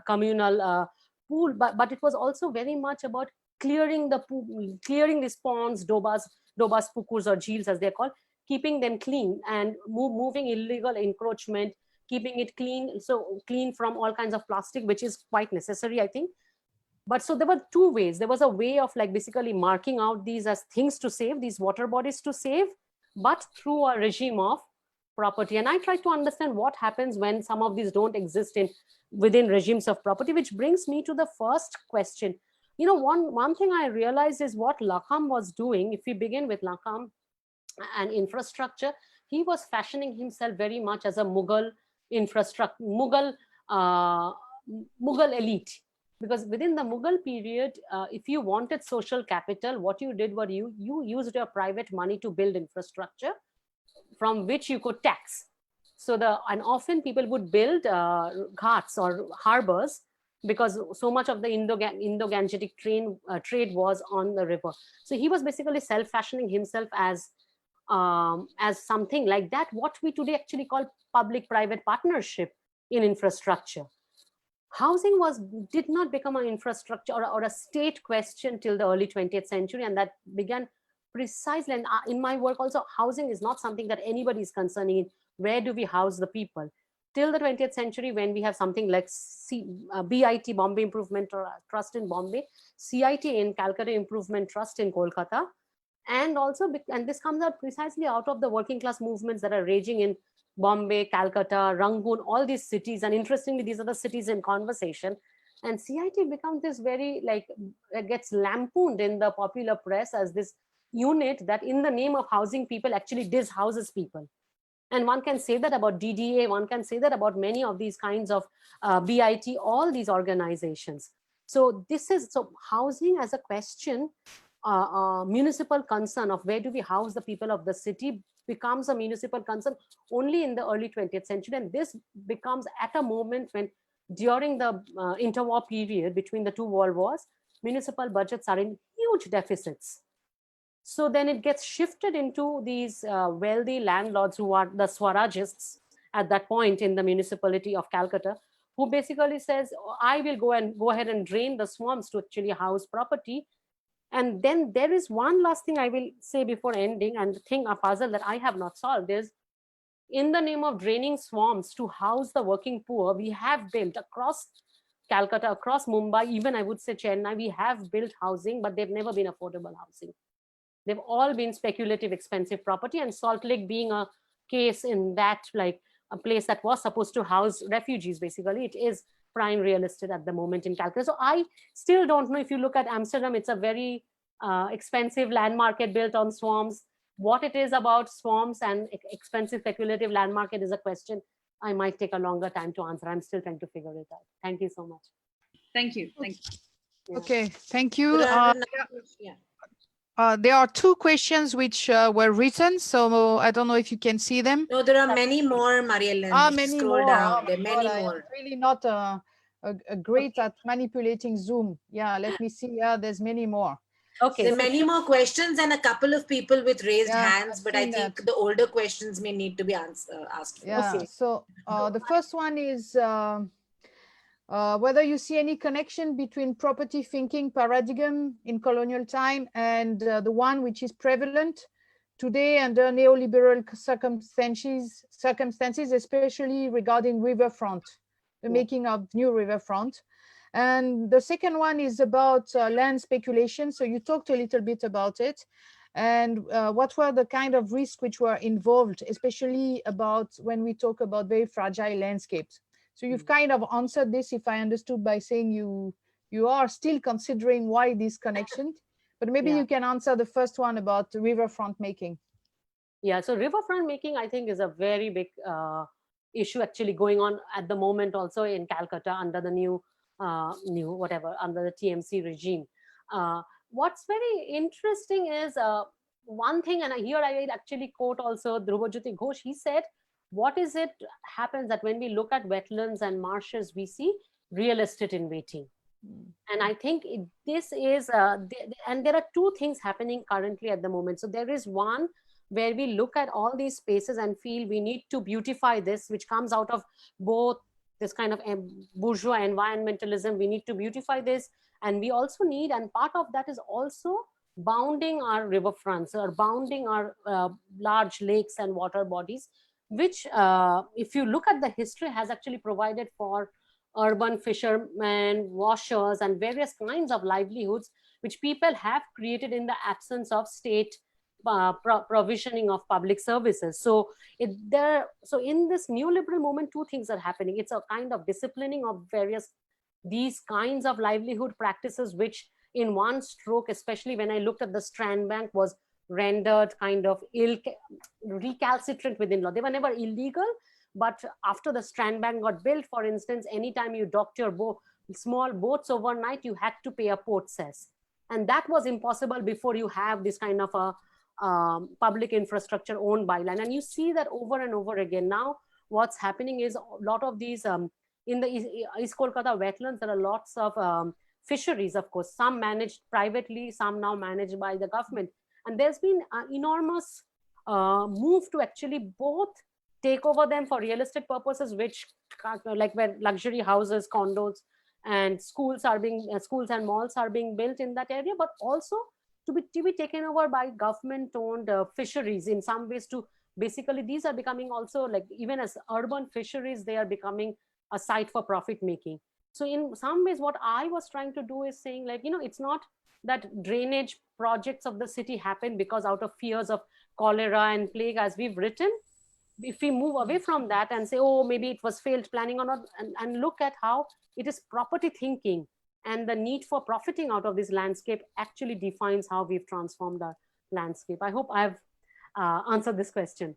communal pool, but it was also very much about clearing these ponds, dobas, pukurs or jheels as they're called, keeping them clean and moving illegal encroachment, keeping it clean, so clean from all kinds of plastic, which is quite necessary, I think. But so there were two ways. There was a way of like basically marking out these as things to save, these water bodies to save, but through a regime of property. And I tried to understand what happens when some of these don't exist within regimes of property, which brings me to the first question. You know, one thing I realized is what Lakham was doing. If we begin with Lakham and infrastructure, he was fashioning himself very much as a Mughal infrastructure, Mughal elite. Because within the Mughal period, if you wanted social capital, what you did was you used your private money to build infrastructure from which you could tax. So and often people would build ghats or harbors because so much of the Indo-Gangetic trade was on the river. So he was basically self-fashioning himself as something like that, what we today actually call public-private partnership in infrastructure. Housing did not become an infrastructure or a state question till the early 20th century, and that began precisely, and in my work also, housing is not something that anybody is concerning in. Where do we house the people? Till the 20th century, when we have something like BIT, Bombay Improvement Trust in Bombay, CIT in Calcutta Improvement Trust in Kolkata, and also, and this comes out precisely out of the working class movements that are raging in Bombay, Calcutta, Rangoon, all these cities. And interestingly, these are the cities in conversation. And CIT becomes this very, like, gets lampooned in the popular press as this unit that in the name of housing people actually dishouses people. And one can say that about DDA, one can say that about many of these kinds of BIT, all these organizations. So housing as a question, municipal concern of where do we house the people of the city becomes a municipal concern only in the early 20th century. And this becomes at a moment when, during the interwar period between the two world wars, municipal budgets are in huge deficits. So then it gets shifted into these wealthy landlords who are the Swarajists at that point in the municipality of Calcutta, who basically says, I will go ahead and drain the swamps to actually house property. And then there is one last thing I will say before ending, and the thing, a puzzle that I have not solved is, in the name of draining swamps to house the working poor, we have built across Calcutta, across Mumbai, even I would say Chennai, we have built housing, but they've never been affordable housing. They've all been speculative, expensive property, and Salt Lake being a case in that, like a place that was supposed to house refugees, basically, it is prime real estate at the moment in Calcutta. So I still don't know, if you look at Amsterdam, it's a very expensive land market built on swamps. What it is about swamps and expensive speculative land market is a question I might take a longer time to answer. I'm still trying to figure it out. Thank you so much. Thank you. Thank you. Yeah. Okay, thank you. Yeah. There are two questions which were written, so I don't know if you can see them. No, there are many more, Mariellen. Many Scroll more. down. Oh There are my many God, I more. am really not great at manipulating Zoom. Yeah, let me see. Yeah, there's many more. Okay. There are many more questions and a couple of people with raised Yeah, hands, I've but I seen think that. the older questions may need to be asked. Yeah, Okay. so the first one is whether you see any connection between property thinking paradigm in colonial time and the one which is prevalent today under neoliberal circumstances, especially regarding riverfront, the making of new riverfront. And the second one is about land speculation. So you talked a little bit about it. And what were the kind of risks which were involved, especially about when we talk about very fragile landscapes. So you've kind of answered this, if I understood, by saying you are still considering why this connection, but maybe you can answer the first one about riverfront making. Yeah, so riverfront making, I think, is a very big issue actually going on at the moment also in Calcutta under the new under the TMC regime. What's very interesting is one thing, and here I will actually quote also Drubajyoti Ghosh. He said, what is it happens that when we look at wetlands and marshes, we see real estate in waiting. And I think this is, and there are two things happening currently at the moment. So there is one where we look at all these spaces and feel we need to beautify this, which comes out of both this kind of bourgeois environmentalism. We need to beautify this. And we also need, and part of that is also bounding our riverfronts or bounding our large lakes and water bodies, which if you look at the history has actually provided for urban fishermen, washers, and various kinds of livelihoods, which people have created in the absence of state provisioning of public services. So in this neoliberal moment, two things are happening. It's a kind of disciplining of various these kinds of livelihood practices, which in one stroke, especially when I looked at the Strand Bank, was rendered kind of recalcitrant within law. They were never illegal, but after the Strand Bank got built, for instance, anytime you docked your small boats overnight, you had to pay a port cess. And that was impossible before you have this kind of a public infrastructure owned by land. And you see that over and over again. Now, what's happening is a lot of these in the East Kolkata wetlands, there are lots of fisheries, of course, some managed privately, some now managed by the government. And there's been an enormous move to actually both take over them for real estate purposes, which like where luxury houses, condos, and schools and malls are being built in that area, but also to be taken over by government-owned fisheries in some ways. To basically, these are becoming also, like, even as urban fisheries, they are becoming a site for profit making. So in some ways, what I was trying to do is saying, like, it's not that drainage projects of the city happen because out of fears of cholera and plague, as we've written. If we move away from that and say, oh, maybe it was failed planning or not, and look at how it is property thinking and the need for profiting out of this landscape actually defines how we've transformed our landscape. I hope I've answered this question.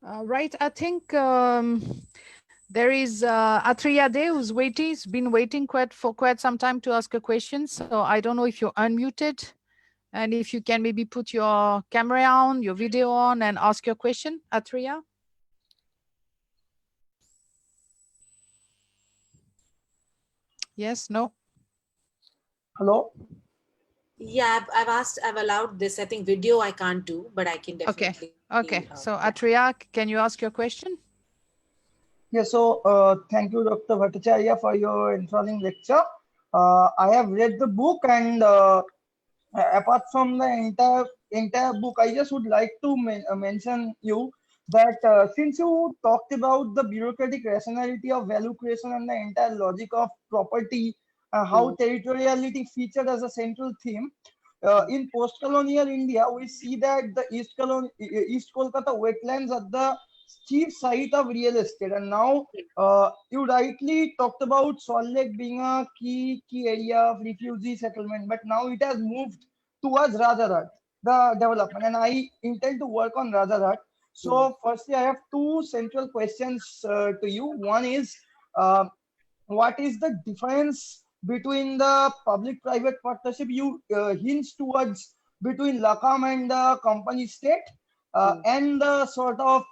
Right. I think there is Atriya there who's waiting. He's been waiting for quite some time to ask a question. So I don't know if you're unmuted. And if you can maybe put your camera on, your video on, and ask your question, Atriya. Yes, no? Hello? Yeah, I've allowed this. I think video I can't do, but I can definitely. Okay. So Atriya, can you ask your question? Yeah, so thank you, Dr. Bhattacharyya, for your enthralling lecture. I have read the book, and apart from the entire book, I just would like to mention you that since you talked about the bureaucratic rationality of value creation and the entire logic of property, how territoriality featured as a central theme, in post-colonial India, we see that the East Kolkata wetlands are the chief site of real estate. And now you rightly talked about Salt Lake being a key area of refugee settlement, but now it has moved towards Rajarhat, the development, and I intend to work on Rajarhat. So firstly, I have two central questions to you. One is, what is the difference between the public-private partnership you hinge towards between Lakam and the company state, and the sort of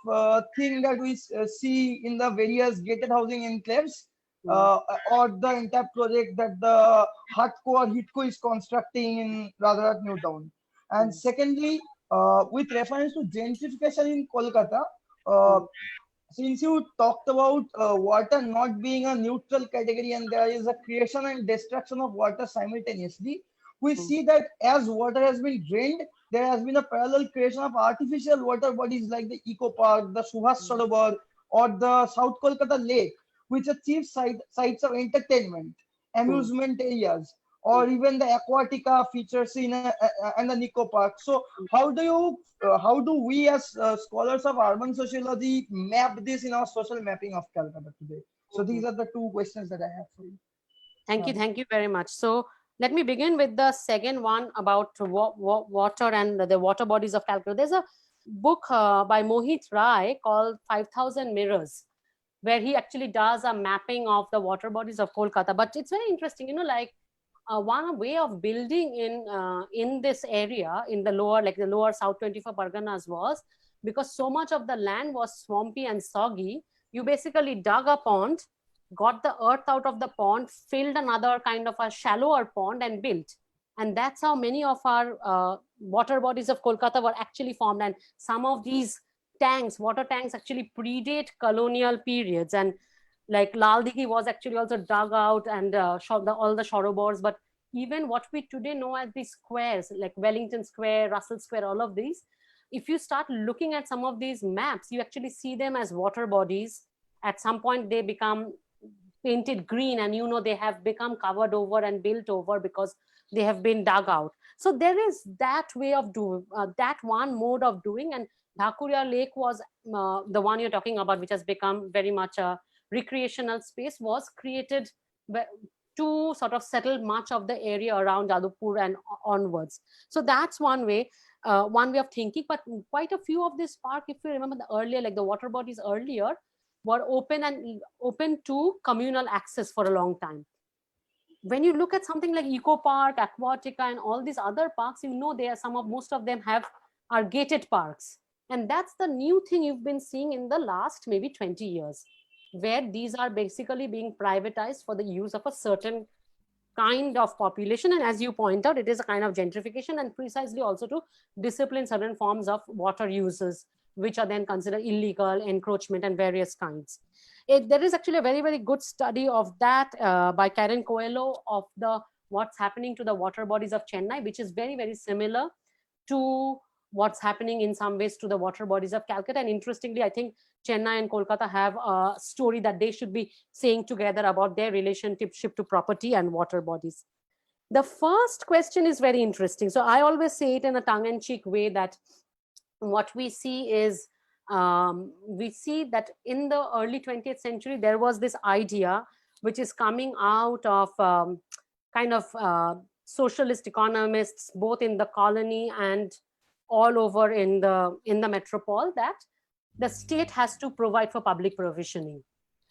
thing that we see in the various gated housing enclaves, or the entire project that the HUTCO is constructing in Rajarhat New Town. And secondly, with reference to gentrification in Kolkata, since you talked about water not being a neutral category and there is a creation and destruction of water simultaneously, we see that as water has been drained, there has been a parallel creation of artificial water bodies like the Eco Park, the Subhas Sarovar, or the South Kolkata Lake, which are chief sites of entertainment, amusement areas, or even the Aquatica features in and the Nico Park. So how do we as scholars of urban sociology map this in our social mapping of Calcutta today? So these are the two questions that I have for you. Thank you very much. So let me begin with the second one about water and the water bodies of Calcutta. There's a book by Mohit Rai called 5,000 Mirrors, where he actually does a mapping of the water bodies of Kolkata. But it's very interesting, like one way of building in this area, in the lower South 24 Parganas, was because so much of the land was swampy and soggy. You basically dug a pond, got the earth out of the pond, filled another kind of a shallower pond and built. And that's how many of our water bodies of Kolkata were actually formed. And some of these water tanks actually predate colonial periods. And like Lal Dighi was actually also dug out, and all the Sorobors. But even what we today know as these squares, like Wellington Square, Russell Square, all of these, if you start looking at some of these maps, you actually see them as water bodies. At some point, they become painted green, and they have become covered over and built over because they have been dug out. So there is that way of doing, that one mode of doing. And Bhattacharyya Lake was the one you're talking about, which has become very much a recreational space, was created to sort of settle much of the area around Jadavpur and onwards. So that's one way of thinking. But quite a few of this park, if you remember the earlier, like the water bodies earlier, were open to communal access for a long time. When you look at something like Eco Park, Aquatica, and all these other parks, most of them are gated parks. And that's the new thing you've been seeing in the last maybe 20 years. where these are basically being privatized for the use of a certain kind of population. And as you point out, it is a kind of gentrification, and precisely also to discipline certain forms of water uses, which are then considered illegal, encroachment, and various kinds. There is actually a very, very good study of that by Karen Coelho of what's happening to the water bodies of Chennai, which is very, very similar to what's happening in some ways to the water bodies of Calcutta. And interestingly, I think Chennai and Kolkata have a story that they should be saying together about their relationship to property and water bodies. The first question is very interesting. So I always say it in a tongue-in-cheek way that what we see is, we see that in the early 20th century, there was this idea which is coming out of kind of socialist economists, both in the colony and all over in the metropole, that the state has to provide for public provisioning.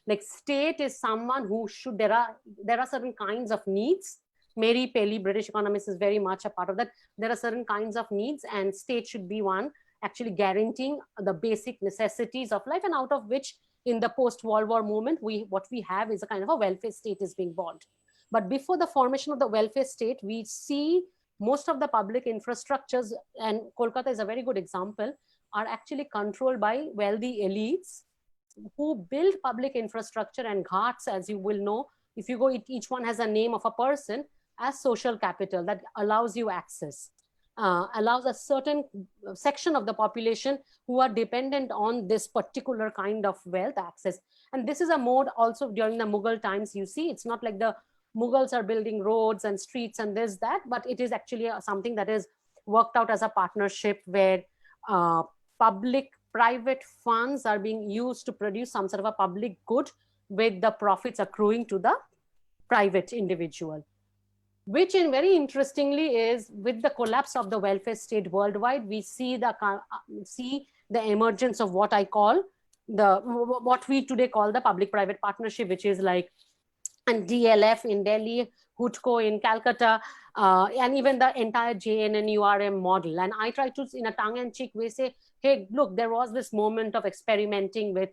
Like, state is someone who should, there are certain kinds of needs. Mary Paley, British economist, is very much a part of that. There are certain kinds of needs, and state should be one actually guaranteeing the basic necessities of life, and out of which, in the post-World War movement, what we have is a kind of a welfare state is being born. But before the formation of the welfare state, we see most of the public infrastructures, and Kolkata is a very good example, are actually controlled by wealthy elites who build public infrastructure and ghats, as you will know. If you go, each one has a name of a person, as social capital that allows you access, allows a certain section of the population who are dependent on this particular kind of wealth access. And this is a mode also during the Mughal times. You see, it's not like the Mughals are building roads and streets and this, that, but it is actually something that is worked out as a partnership where public-private funds are being used to produce some sort of a public good, with the profits accruing to the private individual. Which, in very interestingly, is with the collapse of the welfare state worldwide, we see the emergence of what I call what we today call the public-private partnership, which is like, and DLF in Delhi, HUTCO in Calcutta, and even the entire JNNURM model. And I try to, in a tongue-in-cheek way, say, hey, look, there was this moment of experimenting with,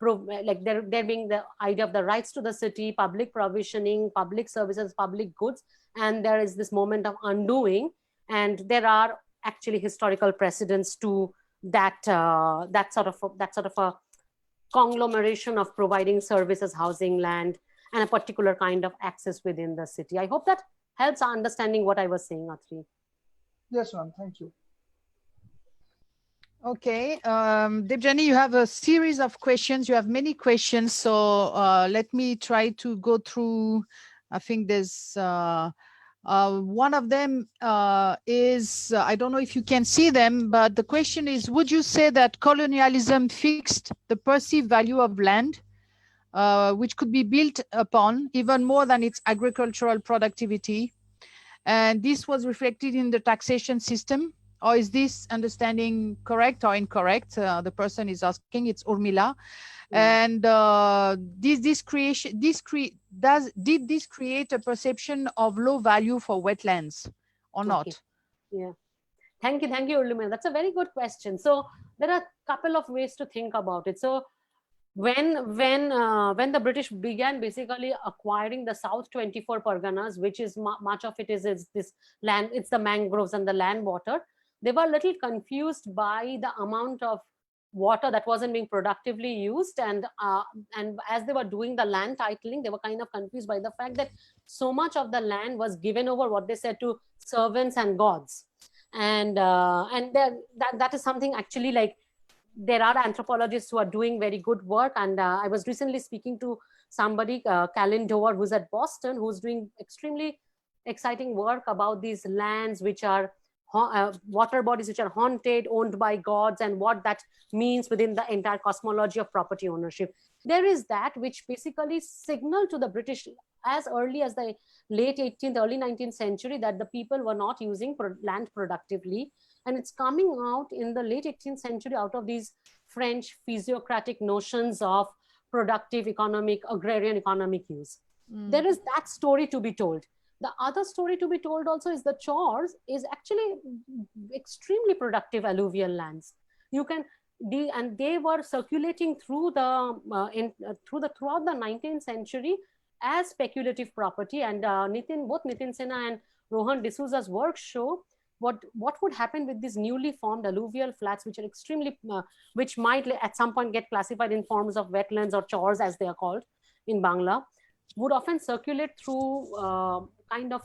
like there being the idea of the rights to the city, public provisioning, public services, public goods, and there is this moment of undoing. And there are actually historical precedents to that sort of a conglomeration of providing services, housing, land, and a particular kind of access within the city. I hope that helps understanding what I was saying, Atri. Yes, ma'am. Thank you. Okay, Debjani, you have a series of questions. You have many questions, so let me try to go through. I think there's one of them is, I don't know if you can see them, but the question is, would you say that colonialism fixed the perceived value of land, which could be built upon even more than its agricultural productivity? And this was reflected in the taxation system? Or is this understanding correct or incorrect? The person is asking. It's Urmila. Yeah. And did this create a perception of low value for wetlands or not? Okay. Yeah. Thank you, Urmila. That's a very good question. So there are a couple of ways to think about it. So when the British began basically acquiring the South 24 Parganas, which is much of it is this land, it's the mangroves and the land water, they were a little confused by the amount of water that wasn't being productively used, and as they were doing the land titling, they were kind of confused by the fact that so much of the land was given over, what they said, to servants and gods, and that is something actually, like, there are anthropologists who are doing very good work, and I was recently speaking to somebody, Calin Dower, who's at Boston, who's doing extremely exciting work about these lands which are water bodies which are haunted, owned by gods, and what that means within the entire cosmology of property ownership. There is that which basically signaled to the British as early as the late 18th, early 19th century that the people were not using land productively. And it's coming out in the late 18th century out of these French physiocratic notions of productive economic, agrarian economic use. There is that story to be told. The other story to be told also is the Chores is actually extremely productive alluvial lands. You can and they were circulating through the throughout the 19th century as speculative property. And both Nitin Sinha and Rohan D'Souza's work show what would happen with these newly formed alluvial flats, which are extremely which might at some point get classified in forms of wetlands or chors, as they are called in Bangla, would often circulate through kind of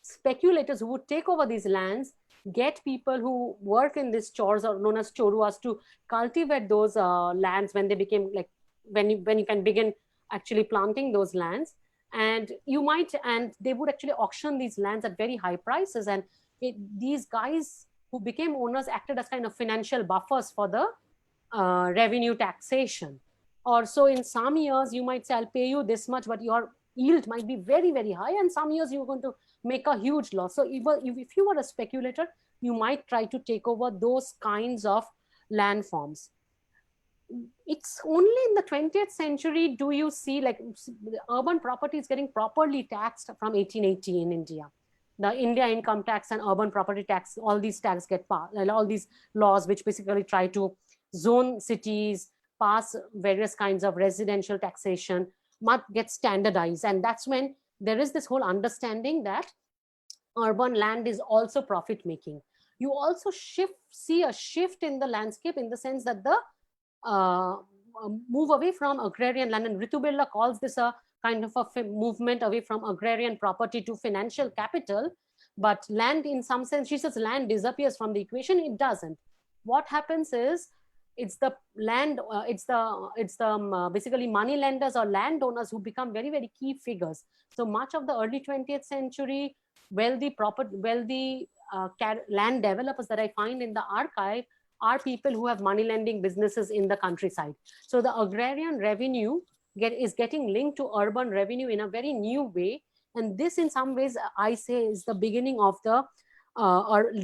speculators who would take over these lands, get people who work in these chores, or known as choruas, to cultivate those lands when they became like when you can begin actually planting those lands. And they would actually auction these lands at very high prices, and these guys who became owners acted as kind of financial buffers for the revenue taxation. Or so in some years you might say, I'll pay you this much, but your yield might be very, very high, and some years you're going to make a huge loss. So if you were a speculator, you might try to take over those kinds of landforms. It's only in the 20th century do you see like urban property is getting properly taxed from 1880 in India. The India income tax and urban property tax, all these tax get passed, all these laws which basically try to zone cities, pass various kinds of residential taxation, must get standardized. And that's when there is this whole understanding that urban land is also profit making. You also see a shift in the landscape in the sense that the move away from agrarian land, and Ritu Birla calls this a kind of a movement away from agrarian property to financial capital. But land, in some sense, she says land disappears from the equation. It doesn't. What happens is it's the land, basically money lenders or landowners who become very, very key figures. So much of the early 20th century wealthy land developers that I find in the archive are people who have money lending businesses in the countryside. So the agrarian revenue is getting linked to urban revenue in a very new way. And this in some ways, I say, is the beginning of the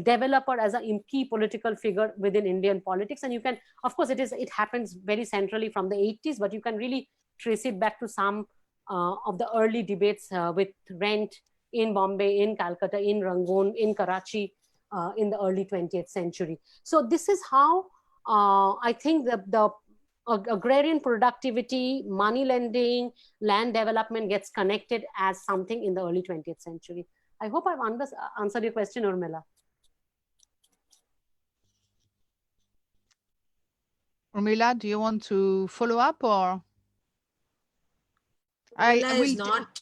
developer as a key political figure within Indian politics. And you can, of course, it happens very centrally from the 80s, but you can really trace it back to some of the early debates with rent in Bombay, in Calcutta, in Rangoon, in Karachi, in the early 20th century. So this is how I think the agrarian productivity, money lending, land development gets connected as something in the early 20th century. I hope I've answered your question, Urmila. Urmila, do you want to follow up, or? Urmila is not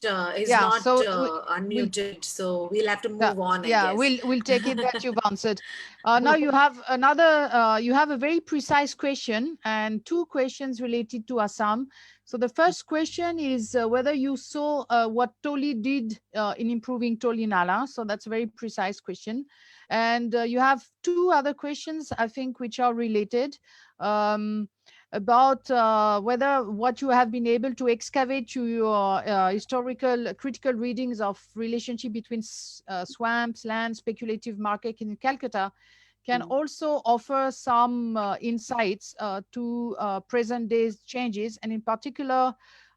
unmuted, so we'll have to move on. Yeah, we'll take it that you've answered. Now you have another. You have a very precise question and two questions related to Assam. So the first question is whether you saw what Toli did in improving Toli Nala. So that's a very precise question. And you have two other questions, I think, which are related. About whether what you have been able to excavate to your historical critical readings of relationship between swamps, land, speculative market in Calcutta can also offer some insights to present day changes. And in particular,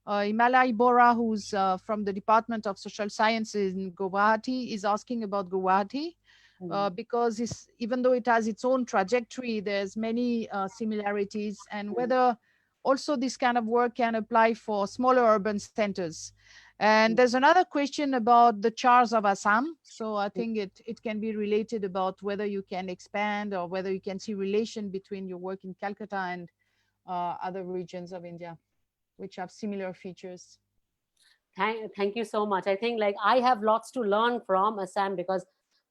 Himalai Bora, who's from the Department of Social Sciences in Guwahati, is asking about Guwahati. Because even though it has its own trajectory, there's many similarities, and whether also this kind of work can apply for smaller urban centers. And there's another question about the chars of Assam. So I think it can be related about whether you can expand or whether you can see relation between your work in Calcutta and other regions of India, which have similar features. Thank you so much. I think like I have lots to learn from Assam, because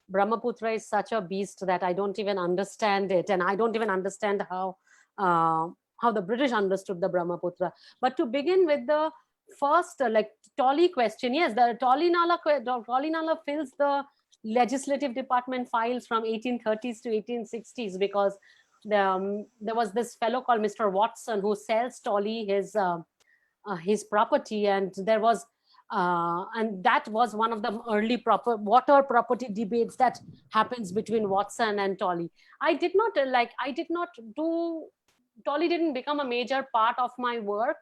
Brahmaputra is such a beast that I don't even understand it, and I don't even understand how the British understood the Brahmaputra. But to begin with the first like Toli question, yes, the Toli Nala fills the legislative department files from 1830s to 1860s, because there was this fellow called Mr. Watson who sells Toli his property, and there was and that was one of the early water property debates that happens between Watson and Toli. Toli didn't become a major part of my work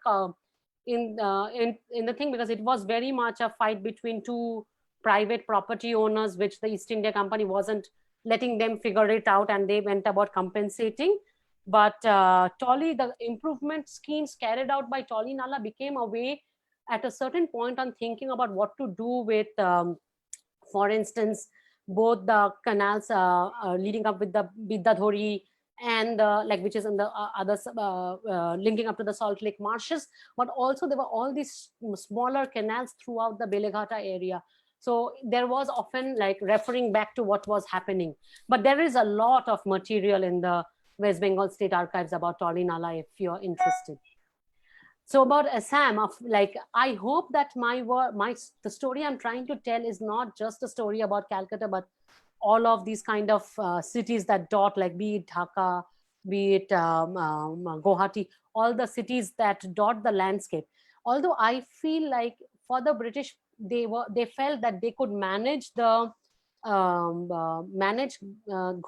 in the thing, because it was very much a fight between two private property owners, which the East India Company wasn't letting them figure it out, and they went about compensating. But Tolly, the improvement schemes carried out by Tolly Nala became a way at a certain point on thinking about what to do with, for instance, both the canals leading up with the Biddadhori and like which is in the other linking up to the Salt Lake marshes, but also there were all these smaller canals throughout the Beleghata area. So there was often like referring back to what was happening. But there is a lot of material in the West Bengal State Archives about Tolly Nala if you're interested. So about Assam, of like, I hope that the story I'm trying to tell is not just a story about Calcutta, but all of these kind of cities that dot, like be it Dhaka, be it Guwahati, all the cities that dot the landscape. Although I feel like for the British, they felt that they could manage the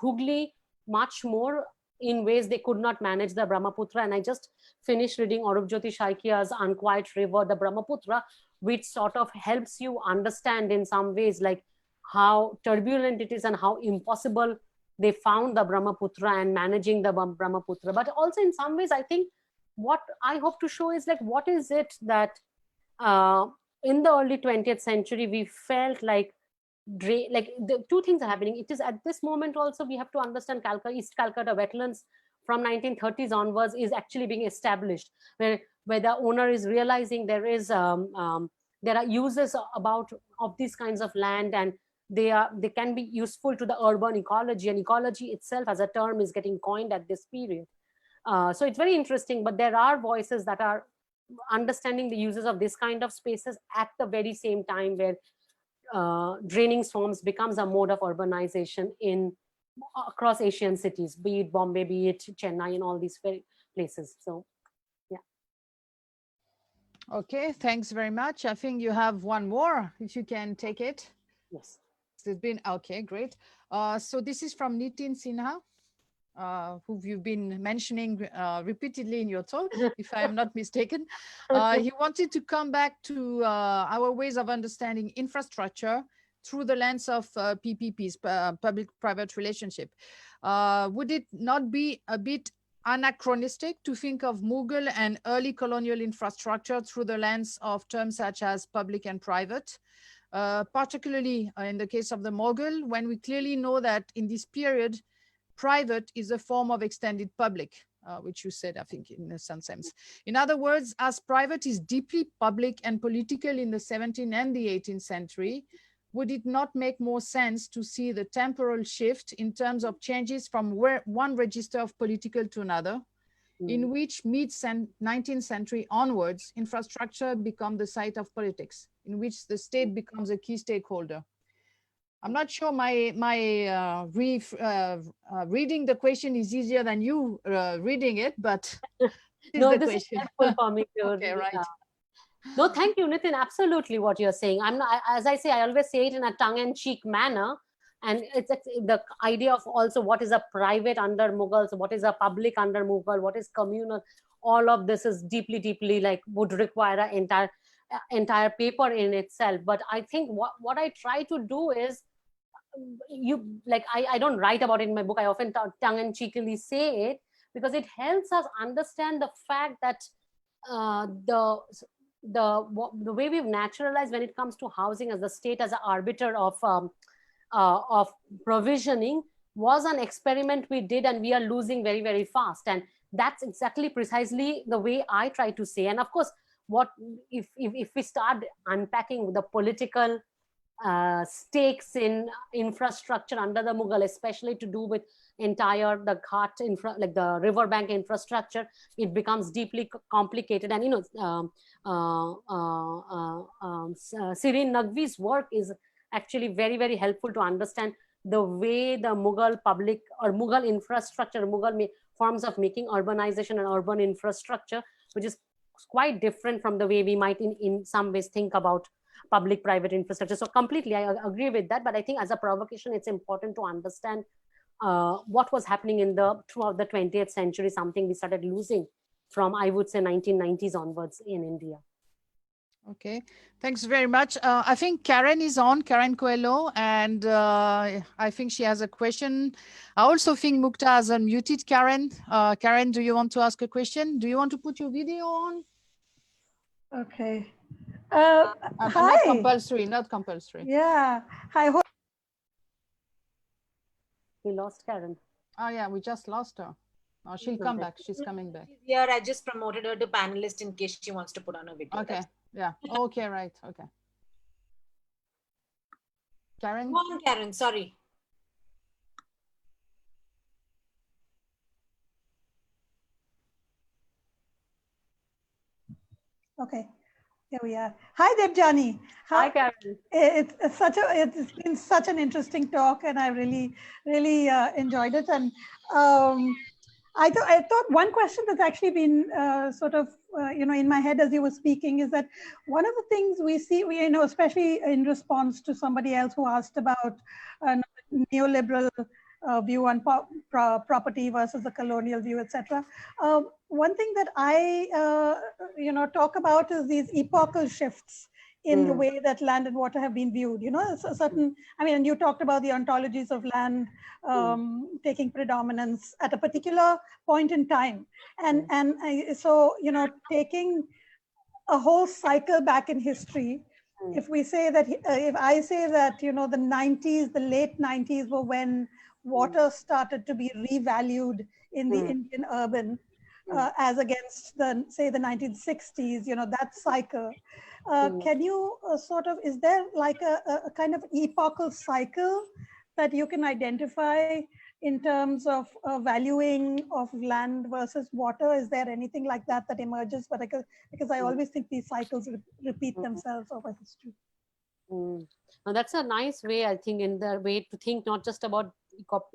Hooghly much more in ways they could not manage the Brahmaputra. And I just finished reading Aurobjyoti Shaikia's Unquiet River, the Brahmaputra, which sort of helps you understand in some ways like how turbulent it is and how impossible they found the Brahmaputra and managing the Brahmaputra. But also in some ways, I think what I hope to show is like, what is it that in the early 20th century, we felt like the two things are happening. It is at this moment also we have to understand East Calcutta wetlands from 1930s onwards is actually being established, where the owner is realizing there are uses of these kinds of land, and they can be useful to the urban ecology, and ecology itself as a term is getting coined at this period. So it's very interesting, but there are voices that are understanding the uses of this kind of spaces at the very same time where draining swamps becomes a mode of urbanization across Asian cities, be it Bombay, be it Chennai, and all these places. So, yeah. Okay, thanks very much. I think you have one more, if you can take it. Yes. It's been okay, great. So this is from Nitin Sinha, who you've been mentioning repeatedly in your talk, if I am not mistaken. He wanted to come back to our ways of understanding infrastructure through the lens of PPPs, public-private relationship. Would it not be a bit anachronistic to think of Mughal and early colonial infrastructure through the lens of terms such as public and private? Particularly in the case of the Mughal, when we clearly know that in this period, private is a form of extended public, which you said, I think, in some sense. In other words, as private is deeply public and political in the 17th and the 18th century, would it not make more sense to see the temporal shift in terms of changes from one register of political to another, in which mid-19th century onwards, infrastructure become the site of politics, in which the state becomes a key stakeholder? I'm not sure my reading the question is easier than you reading it, but no, this is helpful for me. Okay, right. No, thank you, Nitin. Absolutely, what you're saying. I'm not, as I say, I always say it in a tongue-in-cheek manner, and it's the idea of also what is a private under Mughals, what is a public under Mughal, what is communal. All of this is deeply, deeply like would require an entire paper in itself. But I think what I try to do is, I don't write about it in my book. I often tongue-in-cheekily say it because it helps us understand the fact that the way we've naturalized when it comes to housing as the state as an arbiter of provisioning was an experiment we did, and we are losing very, very fast. And that's exactly precisely the way I try to say. And of course, what if we start unpacking the political stakes in infrastructure under the Mughal, especially to do with the Ghat like the riverbank infrastructure, it becomes deeply complicated. And Sireen Naqvi's work is actually very, very helpful to understand the way the Mughal public or Mughal infrastructure, Mughal forms of making urbanization and urban infrastructure, which is quite different from the way we might in some ways think about public-private infrastructure. So completely, I agree with that. But I think as a provocation, it's important to understand what was happening throughout the 20th century, something we started losing from, I would say, 1990s onwards in India. Okay, thanks very much. I think Karen is on, Karen Coelho, and I think she has a question. I also think Mukta has unmuted Karen. Karen, do you want to ask a question? Do you want to put your video on? Okay. Not Hi. compulsory, not compulsory. Yeah. Hi. We lost Karen. Oh yeah, we just lost her. Oh, she'll come back. She's coming back. Here, I just promoted her to panelist in case she wants to put on a video. Okay. Yeah. Okay. Right. Okay. Karen. Come on, Karen. Sorry. Okay. Here we are. Hi, Debjani. Hi, Karen. It's been such an interesting talk, and I really enjoyed it. And I thought one question that's actually been in my head as you were speaking is that one of the things we see, especially in response to somebody else who asked about neoliberal view on property versus the colonial view, etc. One thing that I talk about is these epochal shifts in the way that land and water have been viewed. And you talked about the ontologies of land taking predominance at a particular point in time. So taking a whole cycle back in history, if we say that, if I say that, the 90s, the late 90s were when water started to be revalued in the Indian urban, as against the 1960s, that cycle. Can you is there like a kind of epochal cycle that you can identify in terms of valuing of land versus water? Is there anything like that that emerges? But because I always think these cycles repeat themselves over history. Now that's a nice way, I think, in the way to think not just about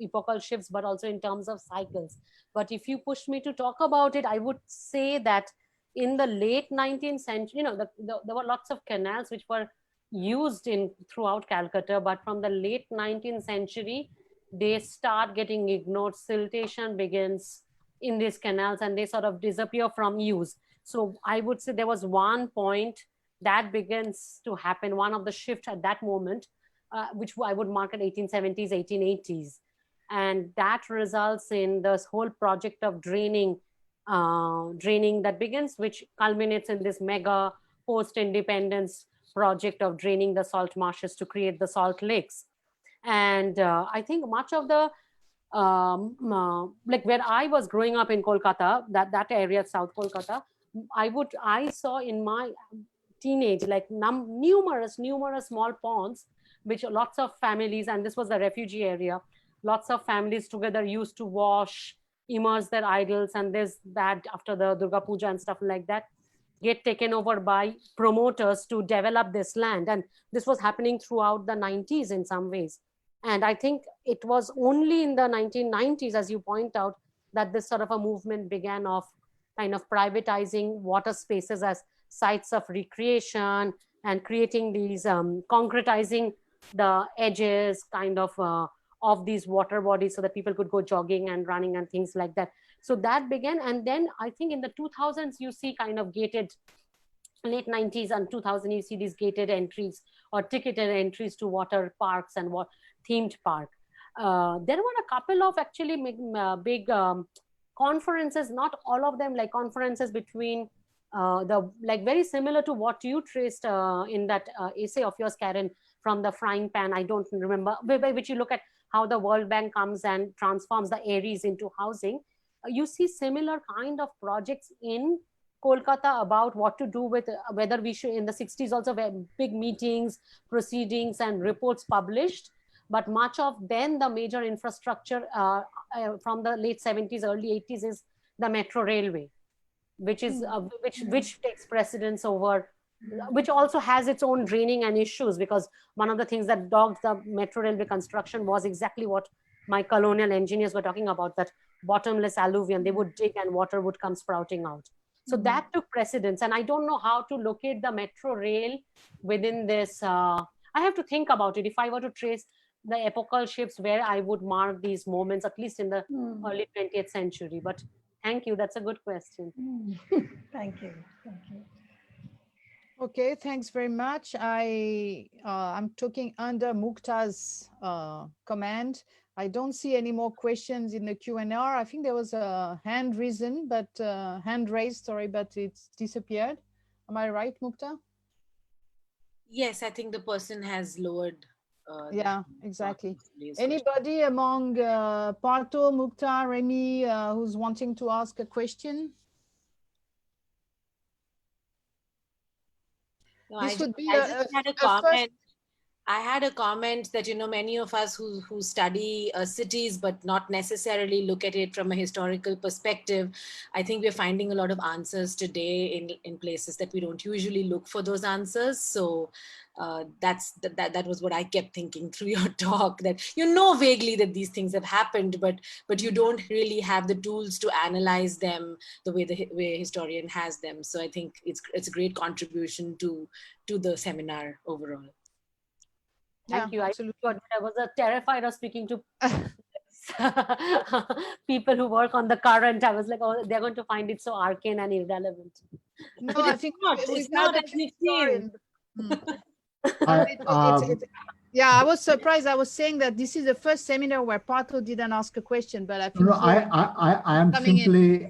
epochal shifts, but also in terms of cycles. But if you push me to talk about it, I would say that in the late 19th century, there were lots of canals which were used throughout Calcutta, but from the late 19th century, they start getting ignored. Siltation begins in these canals and they sort of disappear from use. So I would say there was one point that begins to happen, one of the shifts at that moment, which I would mark at 1870s, 1880s. And that results in this whole project of draining that begins, which culminates in this mega post-independence project of draining the salt marshes to create the salt lakes. And I think much of the, like where I was growing up in Kolkata, that area, South Kolkata, I saw in my teenage, like numerous small ponds, which lots of families, and this was the refugee area, lots of families together used to wash, immerse their idols, and that after the Durga Puja and stuff like that, get taken over by promoters to develop this land. And this was happening throughout the 90s in some ways. And I think it was only in the 1990s, as you point out, that this sort of a movement began of kind of privatizing water spaces as sites of recreation and creating these, concretizing the edges kind of these water bodies so that people could go jogging and running and things like that. So that began. And then I think in the 2000s, you see kind of gated, late 90s and 2000, you see these gated entries or ticketed entries to water parks and themed park. There were a couple of actually big conferences, not all of them, like conferences between like very similar to what you traced in that essay of yours, Karen, from the frying pan. I don't remember, by which you look at how the World Bank comes and transforms the areas into housing. You see similar kind of projects in Kolkata about what to do with whether we should, in the 60s also, big meetings, proceedings and reports published. But much of then the major infrastructure from the late 70s, early 80s is the metro railway, which is which takes precedence over, which also has its own draining and issues, because one of the things that dogged the metro railway construction was exactly what my colonial engineers were talking about, that bottomless alluvium. They would dig and water would come sprouting out. So that took precedence. And I don't know how to locate the metro rail within this. I have to think about it. If I were to trace the epochal shifts, where I would mark these moments, at least in the early 20th century. But thank you. That's a good question. Thank you. Thank you. Okay, thanks very much. I'm talking under Mukta's command. I don't see any more questions in the Q&R. I think there was a hand raised, sorry, but it's disappeared. Am I right, Mukta? Yes, I think the person has lowered. Yeah, exactly. Anybody among Parto, Mukta, Remy, who's wanting to ask a question? No, This would be I just had a comment. first. I had a comment that, many of us who study cities but not necessarily look at it from a historical perspective, I think we're finding a lot of answers today in places that we don't usually look for those answers. So that was what I kept thinking through your talk, that vaguely that these things have happened, but you don't really have the tools to analyze them the way the way a historian has them. So I think it's a great contribution to the seminar overall. Thank you. Absolutely. I was terrified of speaking to people who work on the current. I was like, oh, they're going to find it so arcane and irrelevant. No, I think it's not as we've seen. Yeah, I was surprised. I was saying that this is the first seminar where Pato didn't ask a question, but I think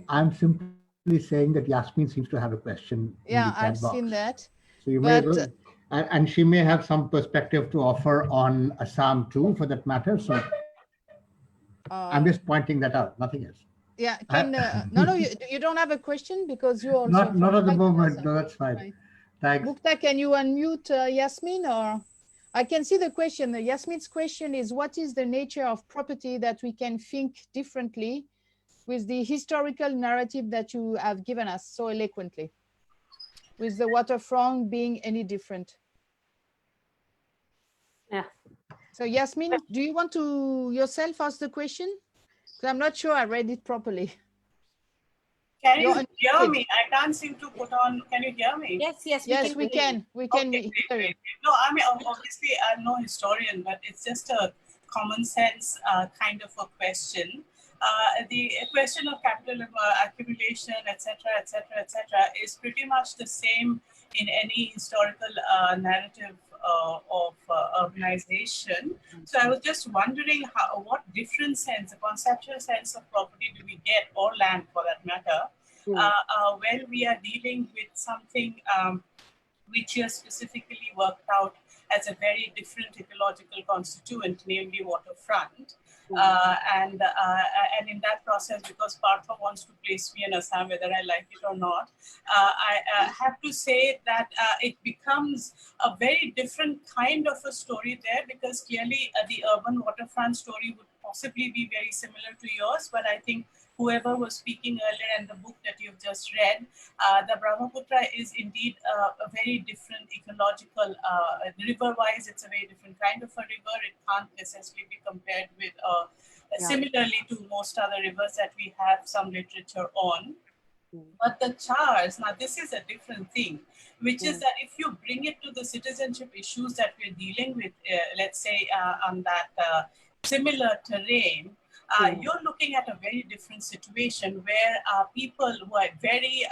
I'm simply saying that Yasmin seems to have a question. Yeah, in the chat I've box. seen that. So you may, and she may have some perspective to offer on Assam too, for that matter. So I'm just pointing that out, nothing else. Yeah, no, you don't have a question because you also not at the moment. No, that's fine. Right. Thanks. Mukta, can you unmute Yasmin? Or I can see the question. Yasmin's question is, what is the nature of property that we can think differently with the historical narrative that you have given us so eloquently, with the waterfront being any different? Yeah. So Yasmin, do you want to yourself ask the question? Because I'm not sure I read it properly. Can you hear me? I can't seem to put on. Can you hear me? Yes, we can. We can. Okay, great. No, I mean, obviously, I'm no historian, but it's just a common sense kind of a question. The question of capital accumulation, etc., is pretty much the same in any historical narrative of urbanization. So I was just wondering what different sense, a conceptual sense of property do we get, or land for that matter, when we are dealing with something which is specifically worked out as a very different ecological constituent, namely waterfront. And in that process, because Partha wants to place me in Assam, whether I like it or not, I have to say that it becomes a very different kind of a story there, because clearly the urban waterfront story would possibly be very similar to yours, but I think whoever was speaking earlier and the book that you've just read, the Brahmaputra is indeed a very different ecological, river-wise, it's a very different kind of a river. It can't necessarily be compared with, similarly to most other rivers that we have some literature on. But the chars, now this is a different thing, which is that if you bring it to the citizenship issues that we're dealing with, let's say on that similar terrain, you're looking at a very different situation where people who are very,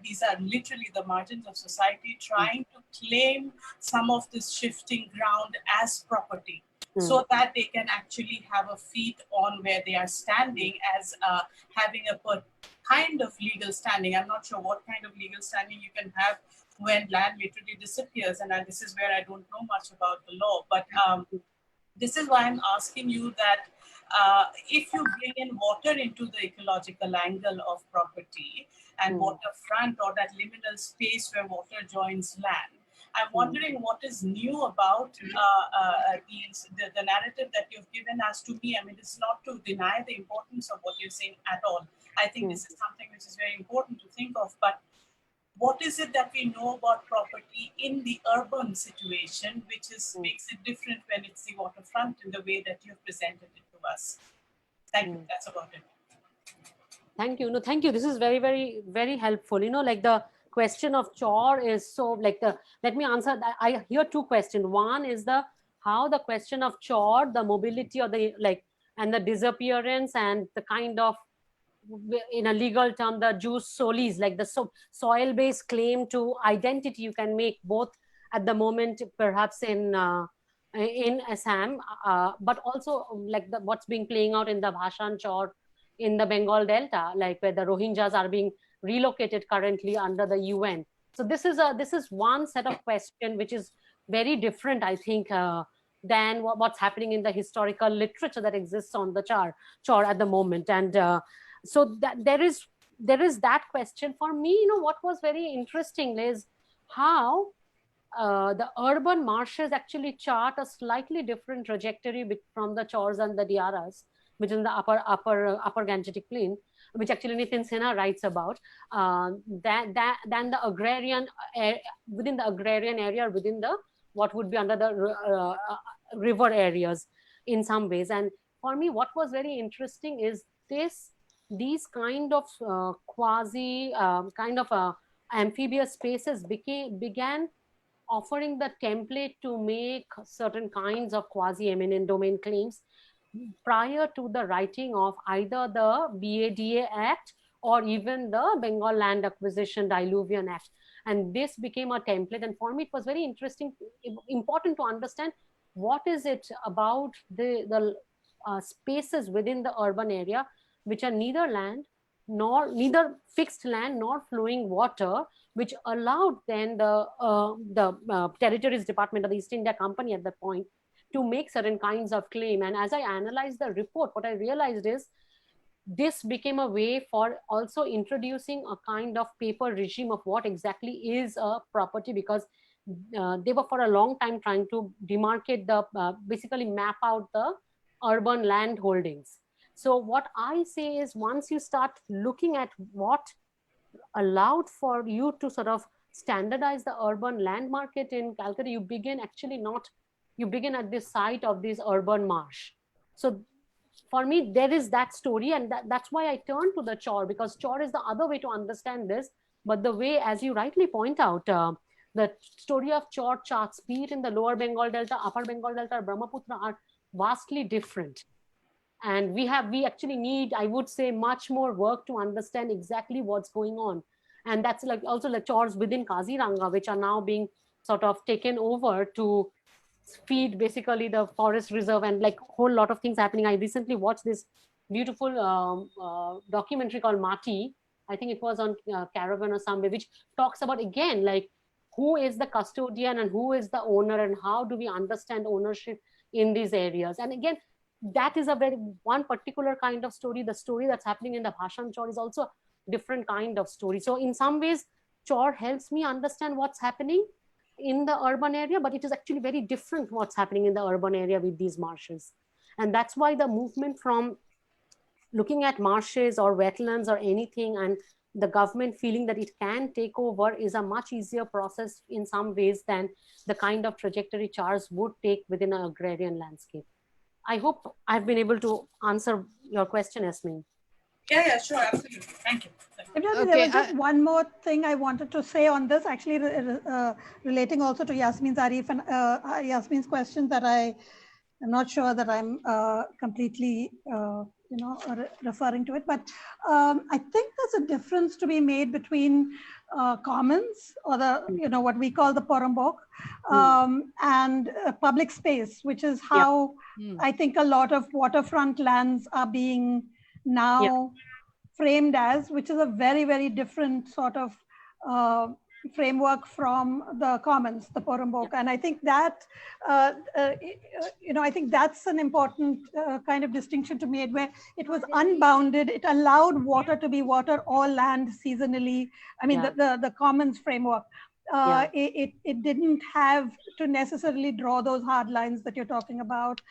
these are literally the margins of society trying to claim some of this shifting ground as property, so that they can actually have a feet on where they are standing as having a kind of legal standing. I'm not sure what kind of legal standing you can have when land literally disappears. And this is where I don't know much about the law, but this is why I'm asking you that if you bring in water into the ecological angle of property and waterfront, or that liminal space where water joins land, I'm wondering what is new about the narrative that you've given us. To me, I mean, it's not to deny the importance of what you're saying at all. I think this is something which is very important to think of, but what is it that we know about property in the urban situation, which makes it different when it's the waterfront in the way that you've presented it to us? Thank you. That's about it. Thank you. No, thank you. This is very, very, very helpful. Like the question of chore is so let me answer that. I hear two questions. One is how the question of chore, the mobility or and the disappearance and the kind of in a legal term, the jus solis, like the soil-based claim to identity you can make both at the moment, perhaps in Assam, but also like what's being playing out in the Bhashan Chor in the Bengal Delta, like where the Rohingyas are being relocated currently under the UN. So this is one set of question which is very different, I think, than what's happening in the historical literature that exists on the chor at the moment. And so that there is that question. For me, what was very interesting is how the urban marshes actually chart a slightly different trajectory from the chors and the diaras, which is in the upper Gangetic Plain, which actually Nitin Sinha writes about, than the agrarian within the agrarian area, within the what would be under the river areas in some ways. And for me, what was very interesting is these kind of quasi amphibious spaces began offering the template to make certain kinds of quasi-eminent domain claims prior to the writing of either the BADA Act or even the Bengal Land Acquisition Diluvian Act. And this became a template. And for me, it was very interesting, important to understand what is it about the spaces within the urban area which are neither fixed land nor flowing water, which allowed then the Territories Department of the East India Company at that point to make certain kinds of claim. And as I analyzed the report, what I realized is this became a way for also introducing a kind of paper regime of what exactly is a property, because they were for a long time trying to demarcate basically map out the urban land holdings. So what I say is, once you start looking at what allowed for you to sort of standardize the urban land market in Calcutta, you begin at this site of this urban marsh. So for me, there is that story, and that's why I turn to the chor, because chor is the other way to understand this. But the way, as you rightly point out, the story of chor charts, be it in the lower Bengal Delta, upper Bengal Delta, or Brahmaputra, are vastly different. And we actually need, I would say, much more work to understand exactly what's going on. And that's like also the chors within Kaziranga, which are now being sort of taken over to feed basically the forest reserve, and like a whole lot of things happening. I recently watched this beautiful documentary called Mati. I think it was on Caravan or somewhere, which talks about, again, like who is the custodian and who is the owner, and how do we understand ownership in these areas. And again, that is one particular kind of story. The story that's happening in the Bhashan Chor is also a different kind of story. So in some ways, Chor helps me understand what's happening in the urban area, but it is actually very different what's happening in the urban area with these marshes. And that's why the movement from looking at marshes or wetlands or anything and the government feeling that it can take over is a much easier process in some ways than the kind of trajectory chars would take within an agrarian landscape. I hope I've been able to answer your question, Yasmin. Yeah, sure, absolutely. Thank you. Okay, there was just one more thing I wanted to say on this, actually relating also to Yasmin's Arif and Yasmin's questions, that I am not sure that I'm completely referring to it, but I think there's a difference to be made between commons, or the what we call the Porambok, and public space, which is how I think a lot of waterfront lands are being now framed as, which is a very, very different sort of framework from the commons, the Porambok. And I think that, I think that's an important kind of distinction to be made, where it was unbounded. It allowed water to be water, all land seasonally. I mean, the commons framework. It didn't have to necessarily draw those hard lines that you're talking about.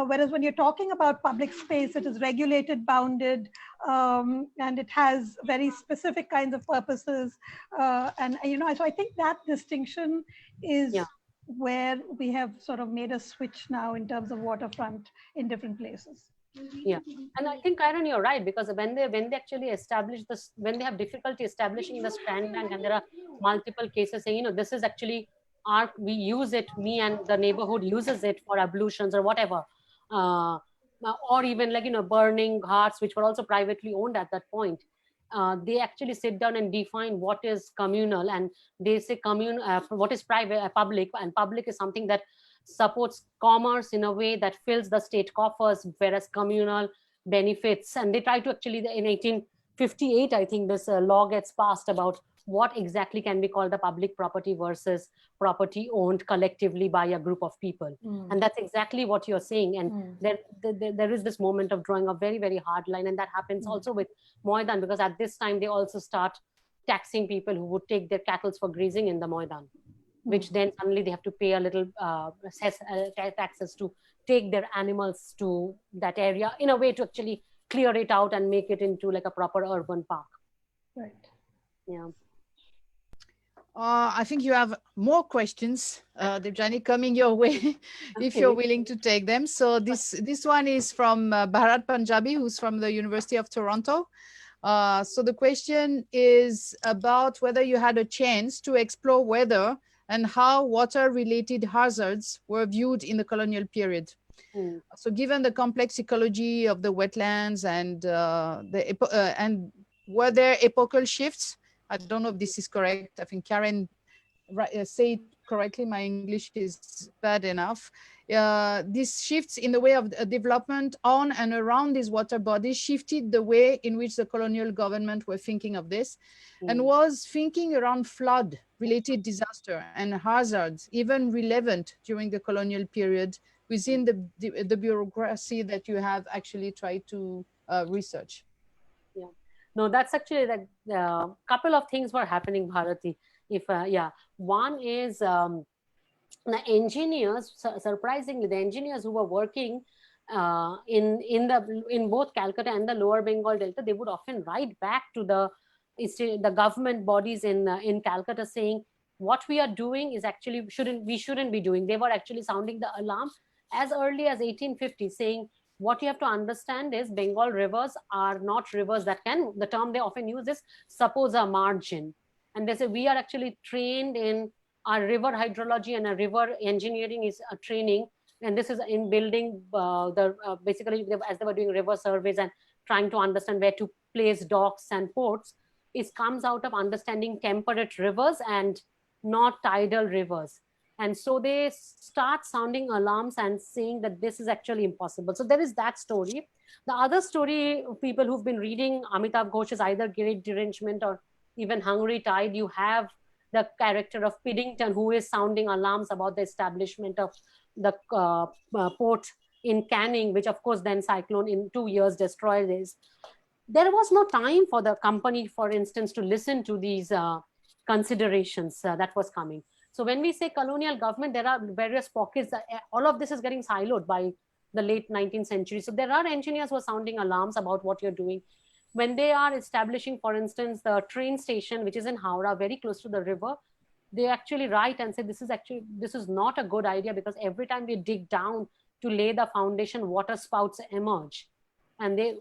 Whereas when you're talking about public space, it is regulated, bounded, and it has very specific kinds of purposes. And so I think that distinction is where we have sort of made a switch now in terms of waterfront in different places. Yeah, and I think, Karen, you're right, because when they actually establish this, when they have difficulty establishing the strand bank, and there are multiple cases saying, this is actually we use it, me and the neighborhood uses it for ablutions or whatever. or even like, burning ghats, which were also privately owned at that point. They actually sit down and define what is communal, and they say what is private, public, and public is something that supports commerce in a way that fills the state coffers, whereas communal benefits. And they try to actually, in 1858, I think this law gets passed about what exactly can be called a public property versus property owned collectively by a group of people. And that's exactly what you're saying. And there is this moment of drawing a very, very hard line. And that happens also with Maidan, because at this time they also start taxing people who would take their cattle for grazing in the Maidan, which then suddenly they have to pay a little taxes to take their animals to that area, in a way to actually clear it out and make it into like a proper urban park. Right. Yeah. I think you have more questions, Debjani, coming your way, if you're willing to take them. So this one is from Bharat Punjabi, who's from the University of Toronto. So the question is about whether you had a chance to explore whether and how water-related hazards were viewed in the colonial period. So given the complex ecology of the wetlands and and were there epochal shifts? I don't know if this is correct. I think Karen say it correctly. My English is bad enough. These shifts in the way of development on and around these water bodies shifted the way in which the colonial government were thinking of this, and was thinking around flood related disaster and hazards even relevant during the colonial period within the bureaucracy that you have actually tried to research. Yeah, no, that's actually like a couple of things were happening, Bharati. One is the engineers, surprisingly, the engineers who were working in both Calcutta and the Lower Bengal Delta, they would often write back to the government bodies in Calcutta saying what we are doing is actually we shouldn't be doing. They were actually sounding the alarm as early as 1850, saying what you have to understand is Bengal rivers are not rivers that can, the term they often use is suppose a margin. And they say we are actually trained in our river hydrology, and a river engineering is a training. And this is in building basically as they were doing river surveys and trying to understand where to place docks and ports, it comes out of understanding temperate rivers and not tidal rivers. And so they start sounding alarms and saying that this is actually impossible. So there is that story. The other story, people who've been reading Amitav Ghosh's either Great Derangement or even Hungry Tide, you have the character of Piddington, who is sounding alarms about the establishment of the port in Canning, which of course then cyclone in 2 years destroyed this. There was no time for the company, for instance, to listen to these considerations that was coming. So when we say colonial government, there are various pockets. All of this is getting siloed by the late 19th century. So there are engineers who are sounding alarms about what you're doing. When they are establishing, for instance, the train station, which is in Howrah, very close to the river, they actually write and say, this is not a good idea, because every time we dig down to lay the foundation, water spouts emerge. And they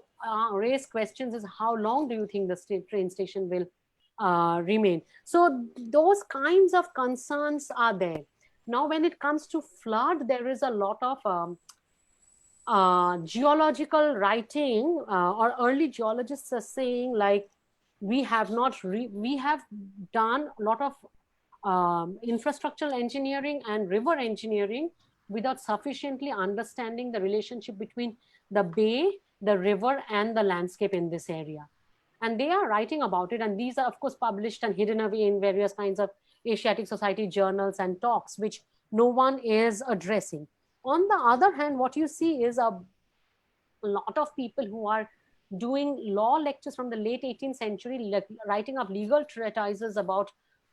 raise questions as how long do you think the train station will remain? So those kinds of concerns are there. Now, when it comes to flood, there is a lot of geological writing, or early geologists are saying like, we have done a lot of infrastructural engineering and river engineering without sufficiently understanding the relationship between the bay, the river, and the landscape in this area. And they are writing about it. And these are, of course, published and hidden away in various kinds of Asiatic Society journals and talks, which no one is addressing. On the other hand, what you see is a lot of people who are doing law lectures from the late 18th century, writing up legal treatises about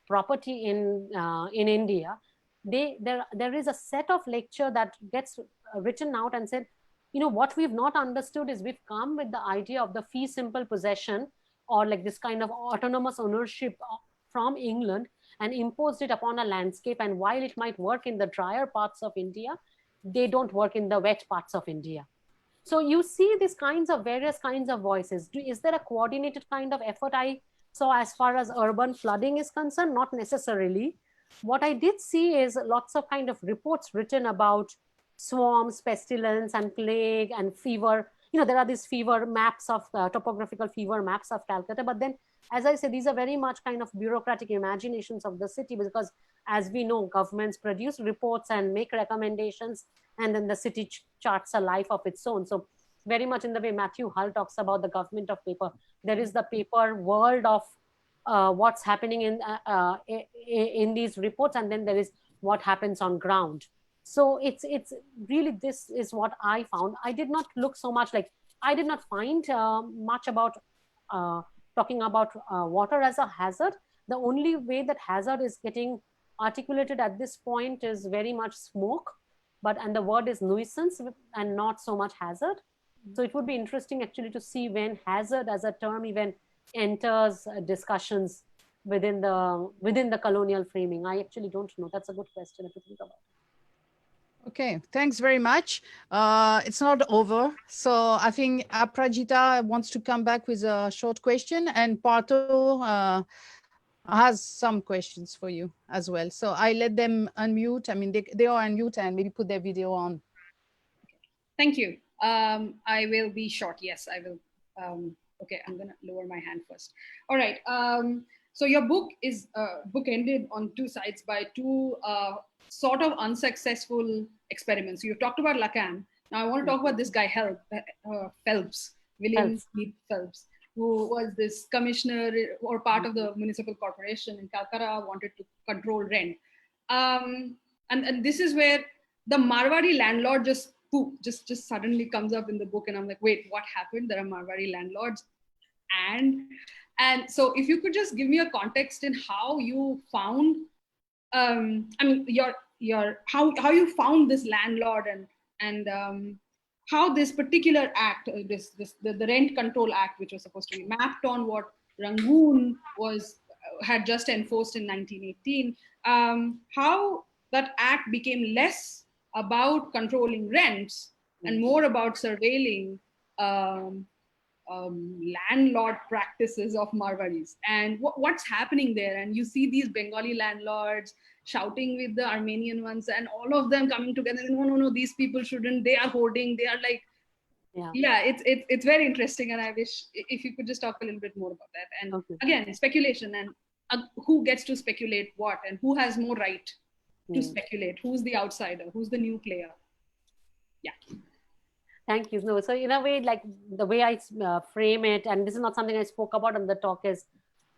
property in India. There is a set of lecture that gets written out and said, what we've not understood is we've come with the idea of the fee simple possession, or like this kind of autonomous ownership from England, and imposed it upon a landscape. And while it might work in the drier parts of India, they don't work in the wet parts of India. So you see these various kinds of voices. Is there a coordinated kind of effort I saw as far as urban flooding is concerned? Not necessarily. What I did see is lots of kind of reports written about swarms, pestilence, and plague and fever. There are these fever maps of topographical fever maps of Calcutta. But then, as I said, these are very much kind of bureaucratic imaginations of the city, because as we know, governments produce reports and make recommendations, and then the city charts a life of its own. So very much in the way Matthew Hull talks about the government of paper, there is the paper world of what's happening in these reports, and then there is what happens on ground. So it's really, this is what I found. I did not look so much, like I did not find much about talking about water as a hazard. The only way that hazard is getting articulated at this point is very much smoke, and the word is nuisance and not so much hazard. So it would be interesting actually to see when hazard as a term even enters discussions within the colonial framing. I actually don't know. That's a good question if you think about it. Okay, thanks very much. It's not over. So I think Aprajita wants to come back with a short question, and Pato has some questions for you as well. So I let them unmute. I mean, they are unmute and maybe put their video on. Thank you. I will be short. Yes, I will. Okay, I'm gonna lower my hand first. All right. So your book is book ended on two sides by two sort of unsuccessful experiments. You've talked about Lacan. Now I want to talk about this guy Phelps, William Smith Phelps, who was this commissioner or part of the municipal corporation in Calcutta, wanted to control rent. And this is where the Marwari landlord just suddenly comes up in the book, and I'm like, wait, what happened? There are Marwari landlords, and so if you could just give me a context in how you found, I mean, how you found this landlord, and how this particular act, the Rent Control Act, which was supposed to be mapped on what Rangoon had just enforced in 1918, how that act became less about controlling rents and more about surveilling landlord practices of Marwaris, and what's happening there. And you see these Bengali landlords shouting with the Armenian ones, and all of them coming together. No, these people shouldn't. They are hoarding. They are like, yeah. It's very interesting, and I wish if you could just talk a little bit more about that. And again, speculation, and who gets to speculate what, and who has more right to speculate, who's the outsider, who's the new player. Yeah. Thank you. No, so in a way, like the way I frame it, and this is not something I spoke about in the talk, is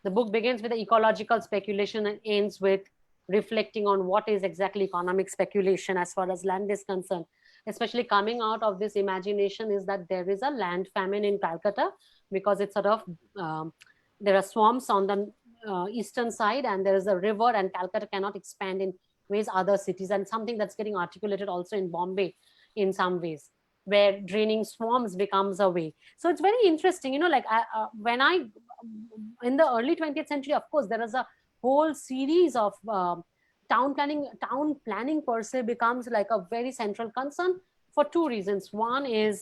the book begins with the ecological speculation and ends with reflecting on what is exactly economic speculation as far as land is concerned. Especially coming out of this imagination is that there is a land famine in Calcutta, because it's sort of, there are swamps on the eastern side, and there is a river, and Calcutta cannot expand in ways other cities, and something that's getting articulated also in Bombay in some ways, where draining swamps becomes a way. So it's very interesting, like when in the early 20th century, of course, there is a whole series of town planning per se becomes like a very central concern for two reasons. One is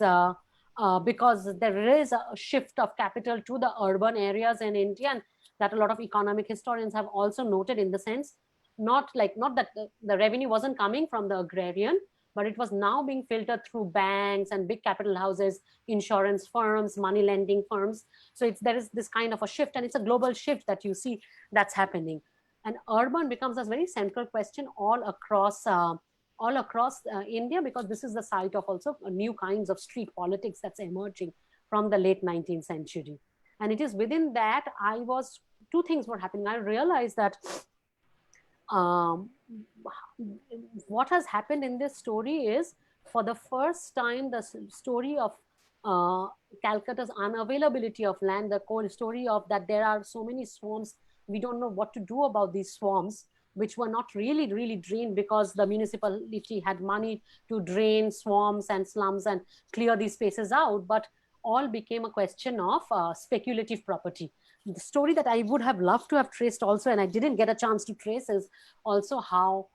because there is a shift of capital to the urban areas in India, and that a lot of economic historians have also noted, in the sense, not that the revenue wasn't coming from the agrarian, but it was now being filtered through banks and big capital houses, insurance firms, money lending firms. So there is this kind of a shift, and it's a global shift that you see that's happening. And urban becomes a very central question all across India, because this is the site of also new kinds of street politics that's emerging from the late 19th century. And it is within that two things were happening. I realized that what has happened in this story is, for the first time, the story of Calcutta's unavailability of land, the core story of that there are so many swamps, we don't know what to do about these swamps, which were not really drained because the municipality had money to drain swamps and slums and clear these spaces out, but all became a question of speculative property. The story that I would have loved to have traced also, and I didn't get a chance to trace, is also how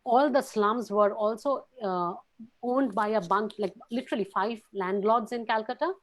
all the slums were also owned by a bunch, like literally 5 landlords in Calcutta.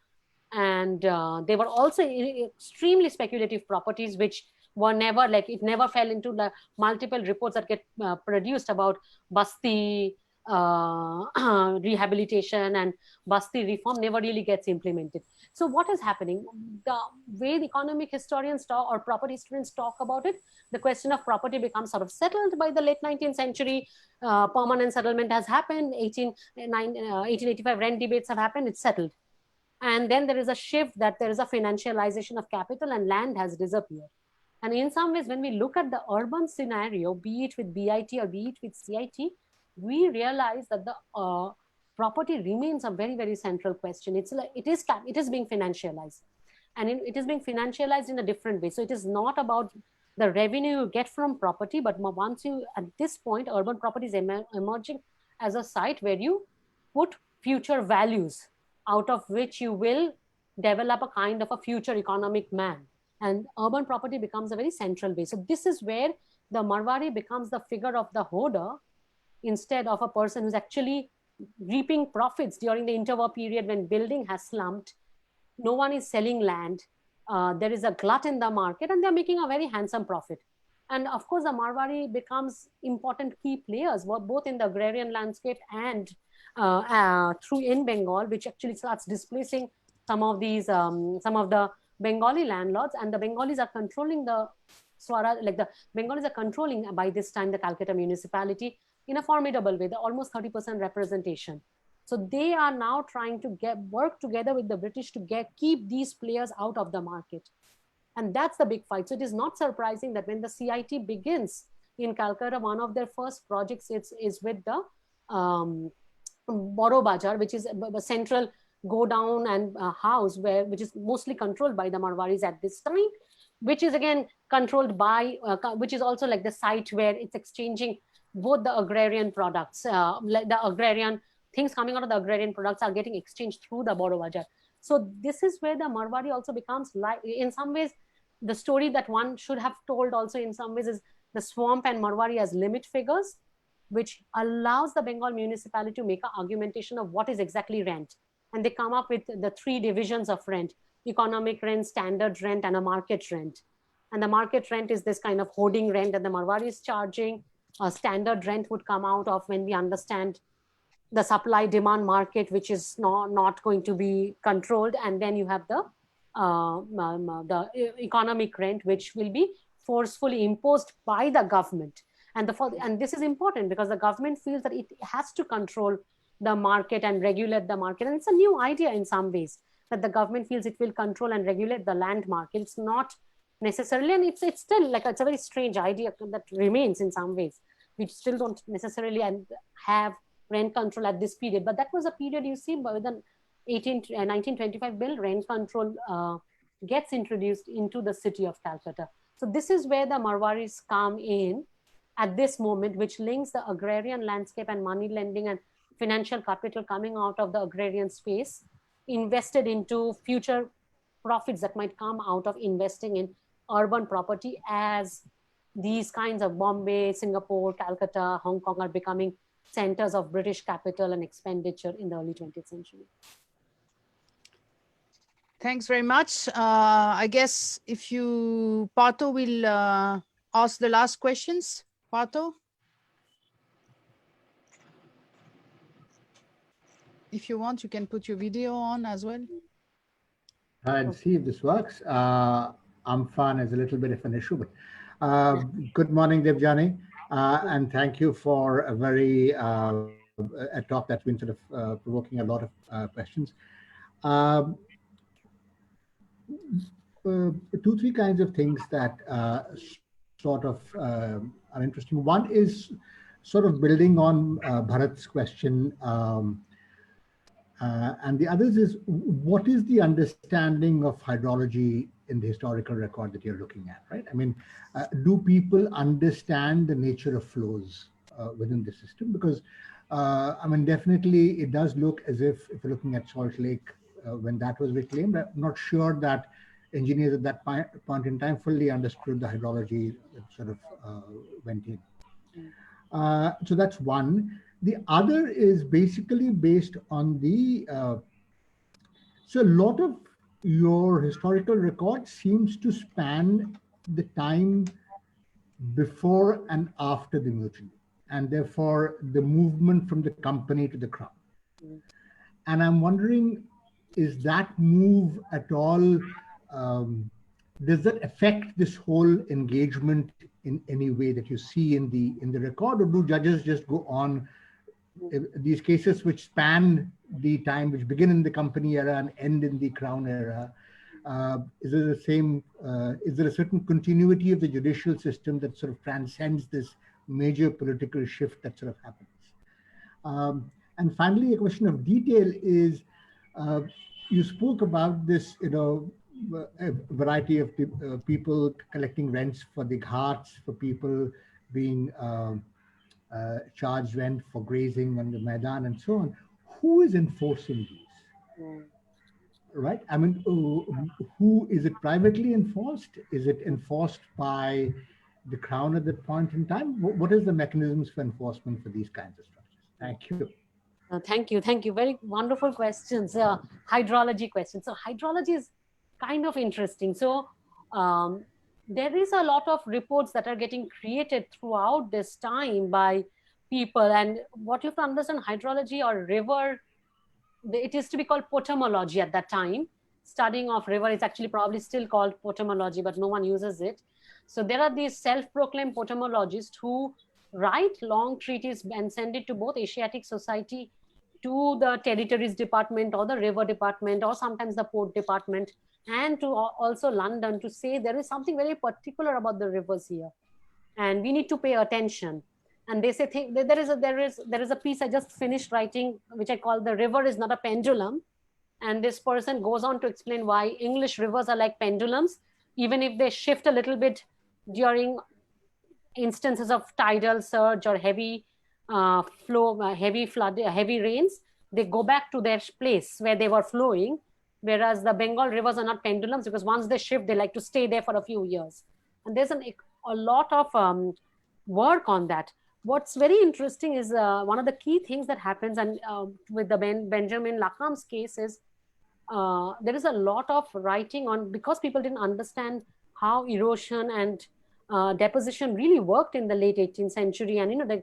And they were also extremely speculative properties, which were never, it never fell into the multiple reports that get produced about Basti, rehabilitation and Basti reform never really gets implemented. So what is happening? The way the economic historians talk or property historians talk about it, the question of property becomes sort of settled by the late 19th century. Permanent settlement has happened. 1885 rent debates have happened. It's settled. And then there is a shift that there is a financialization of capital and land has disappeared. And in some ways, when we look at the urban scenario, be it with BIT or be it with CIT, we realize that the property remains a very, very central question. It's like it is being financialized, and it is being financialized in a different way. So it is not about the revenue you get from property, but once you, at this point, urban property is emerging as a site where you put future values out of which you will develop a kind of a future economic man. And urban property becomes a very central way. So this is where the Marwari becomes the figure of the hoarder instead of a person who's actually reaping profits during the interwar period when building has slumped. No one is selling land. There is a glut in the market and they're making a very handsome profit. And of course, the Marwari becomes important key players, both in the agrarian landscape and through in Bengal, which actually starts displacing some of these, some of the Bengali landlords, and the Bengalis are controlling the Swaraj, like the Bengalis are controlling by this time the Calcutta municipality in a formidable way, the almost 30% representation. So they are now trying to work together with the British to keep these players out of the market. And that's the big fight. So it is not surprising that when the CIT begins in Calcutta, one of their first projects is with the Boro Bajar, which is a central go down and house which is mostly controlled by the Marwaris at this time, which is again controlled by, which is also like the site where it's exchanging both the agrarian products, like the agrarian things coming out of the agrarian products are getting exchanged through the Boro Bajar. So this is where the Marwari also becomes, like, in some ways, the story that one should have told also in some ways is the swamp and Marwari as limit figures, which allows the Bengal municipality to make an argumentation of what is exactly rent. And they come up with the 3 divisions of rent: economic rent, standard rent, and a market rent. And the market rent is this kind of hoarding rent that the Marwari is charging. A standard rent would come out of when we understand the supply demand market, which is not going to be controlled. And then you have the economic rent, which will be forcefully imposed by the government. And this is important because the government feels that it has to control the market and regulate the market. And it's a new idea in some ways, that the government feels it will control and regulate the land market. It's not necessarily, and it's still like, it's a very strange idea that remains in some ways. We still don't necessarily have rent control at this period, but that was a period, you see, by the 1925 bill, rent control gets introduced into the city of Calcutta. So this is where the Marwaris come in at this moment, which links the agrarian landscape and money lending and financial capital coming out of the agrarian space, invested into future profits that might come out of investing in urban property, as these kinds of Bombay, Singapore, Calcutta, Hong Kong are becoming centers of British capital and expenditure in the early 20th century. Thanks very much. I guess if you, Pato will ask the last questions. Pato? If you want, you can put your video on as well. And see if this works. Amphan is a little bit of an issue, but good morning, Debjani, and thank you for a very a talk that's been sort of provoking a lot of questions. 2-3 kinds of things that sort of are interesting. One is sort of building on Bharat's question, and the others is, what is the understanding of hydrology in the historical record that you're looking at, right? I mean, do people understand the nature of flows within the system? Because, I mean, definitely it does look as if you're looking at Salt Lake, when that was reclaimed, I'm not sure that engineers at that point in time fully understood the hydrology that sort of went in. So that's one. The other is basically based on the, so a lot of your historical record seems to span the time before and after the mutiny, and therefore the movement from the company to the crown. And I'm wondering, is that move at all, does that affect this whole engagement in any way that you see in the record, or do judges just go on these cases which span the time, which begin in the company era and end in the crown era? Is there the same? Is there a certain continuity of the judicial system that sort of transcends this major political shift that sort of happens? And finally, a question of detail is, you spoke about this, a variety of people collecting rents for the ghats, for people being charged rent for grazing on the Maidan and so on. Who is enforcing these? Right? I mean, who is it privately enforced? Is it enforced by the crown at that point in time? What is the mechanisms for enforcement for these kinds of structures? Thank you. Thank you. Thank you. Very wonderful questions. Hydrology questions. So hydrology is kind of interesting. So there is a lot of reports that are getting created throughout this time by people. And what you have to understand, hydrology or river, it used to be called potamology at that time. Studying of river is actually probably still called potamology, but no one uses it. So there are these self-proclaimed potamologists who write long treatises and send it to both Asiatic Society, to the Territories Department or the River Department, or sometimes the Port Department, and to also London, to say there is something very particular about the rivers here, and we need to pay attention. And they say there is a piece I just finished writing, which I call "The River is Not a Pendulum," and this person goes on to explain why English rivers are like pendulums, even if they shift a little bit during instances of tidal surge or heavy flow, heavy flood, heavy rains, they go back to their place where they were flowing. Whereas the Bengal rivers are not pendulums, because once they shift, they like to stay there for a few years. And there's a lot of work on that. What's very interesting is one of the key things that happens, and with the Benjamin Lacam's case, is there is a lot of writing on, because people didn't understand how erosion and deposition really worked in the late 18th century. And the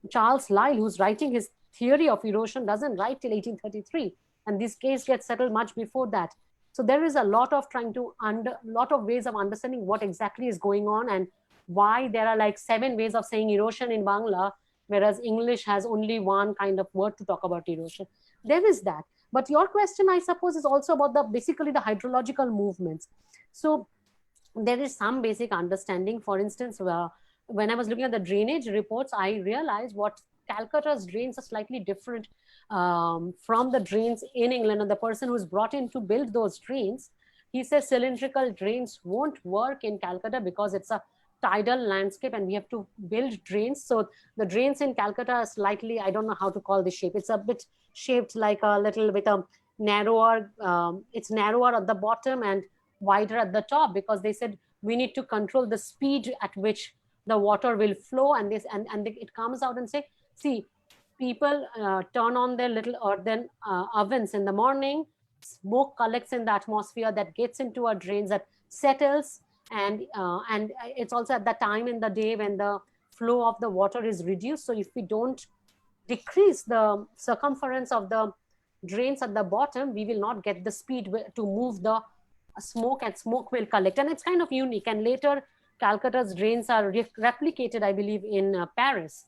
Charles Lyell, who's writing his theory of erosion, doesn't write till 1833, and this case gets settled much before that. So there is a lot of lot of ways of understanding what exactly is going on, and why there are like 7 ways of saying erosion in Bangla, whereas English has only one kind of word to talk about erosion. There is that. But your question, I suppose, is also about basically the hydrological movements. So there is some basic understanding. For instance, when I was looking at the drainage reports, I realized what Calcutta's drains are slightly different from the drains in England. And the person who's brought in to build those drains, he says cylindrical drains won't work in Calcutta because it's a tidal landscape and we have to build drains. So the drains in Calcutta are slightly, I don't know how to call the shape. It's a bit shaped like a little bit narrower. It's narrower at the bottom and wider at the top, because they said we need to control the speed at which the water will flow. And it comes out and say, see, people turn on their little earthen ovens in the morning, smoke collects in the atmosphere that gets into our drains, that settles, and it's also at that time in the day when the flow of the water is reduced. So if we don't decrease the circumference of the drains at the bottom, we will not get the speed to move the smoke, and smoke will collect. And it's kind of unique. And later Calcutta's drains are replicated, I believe, in Paris.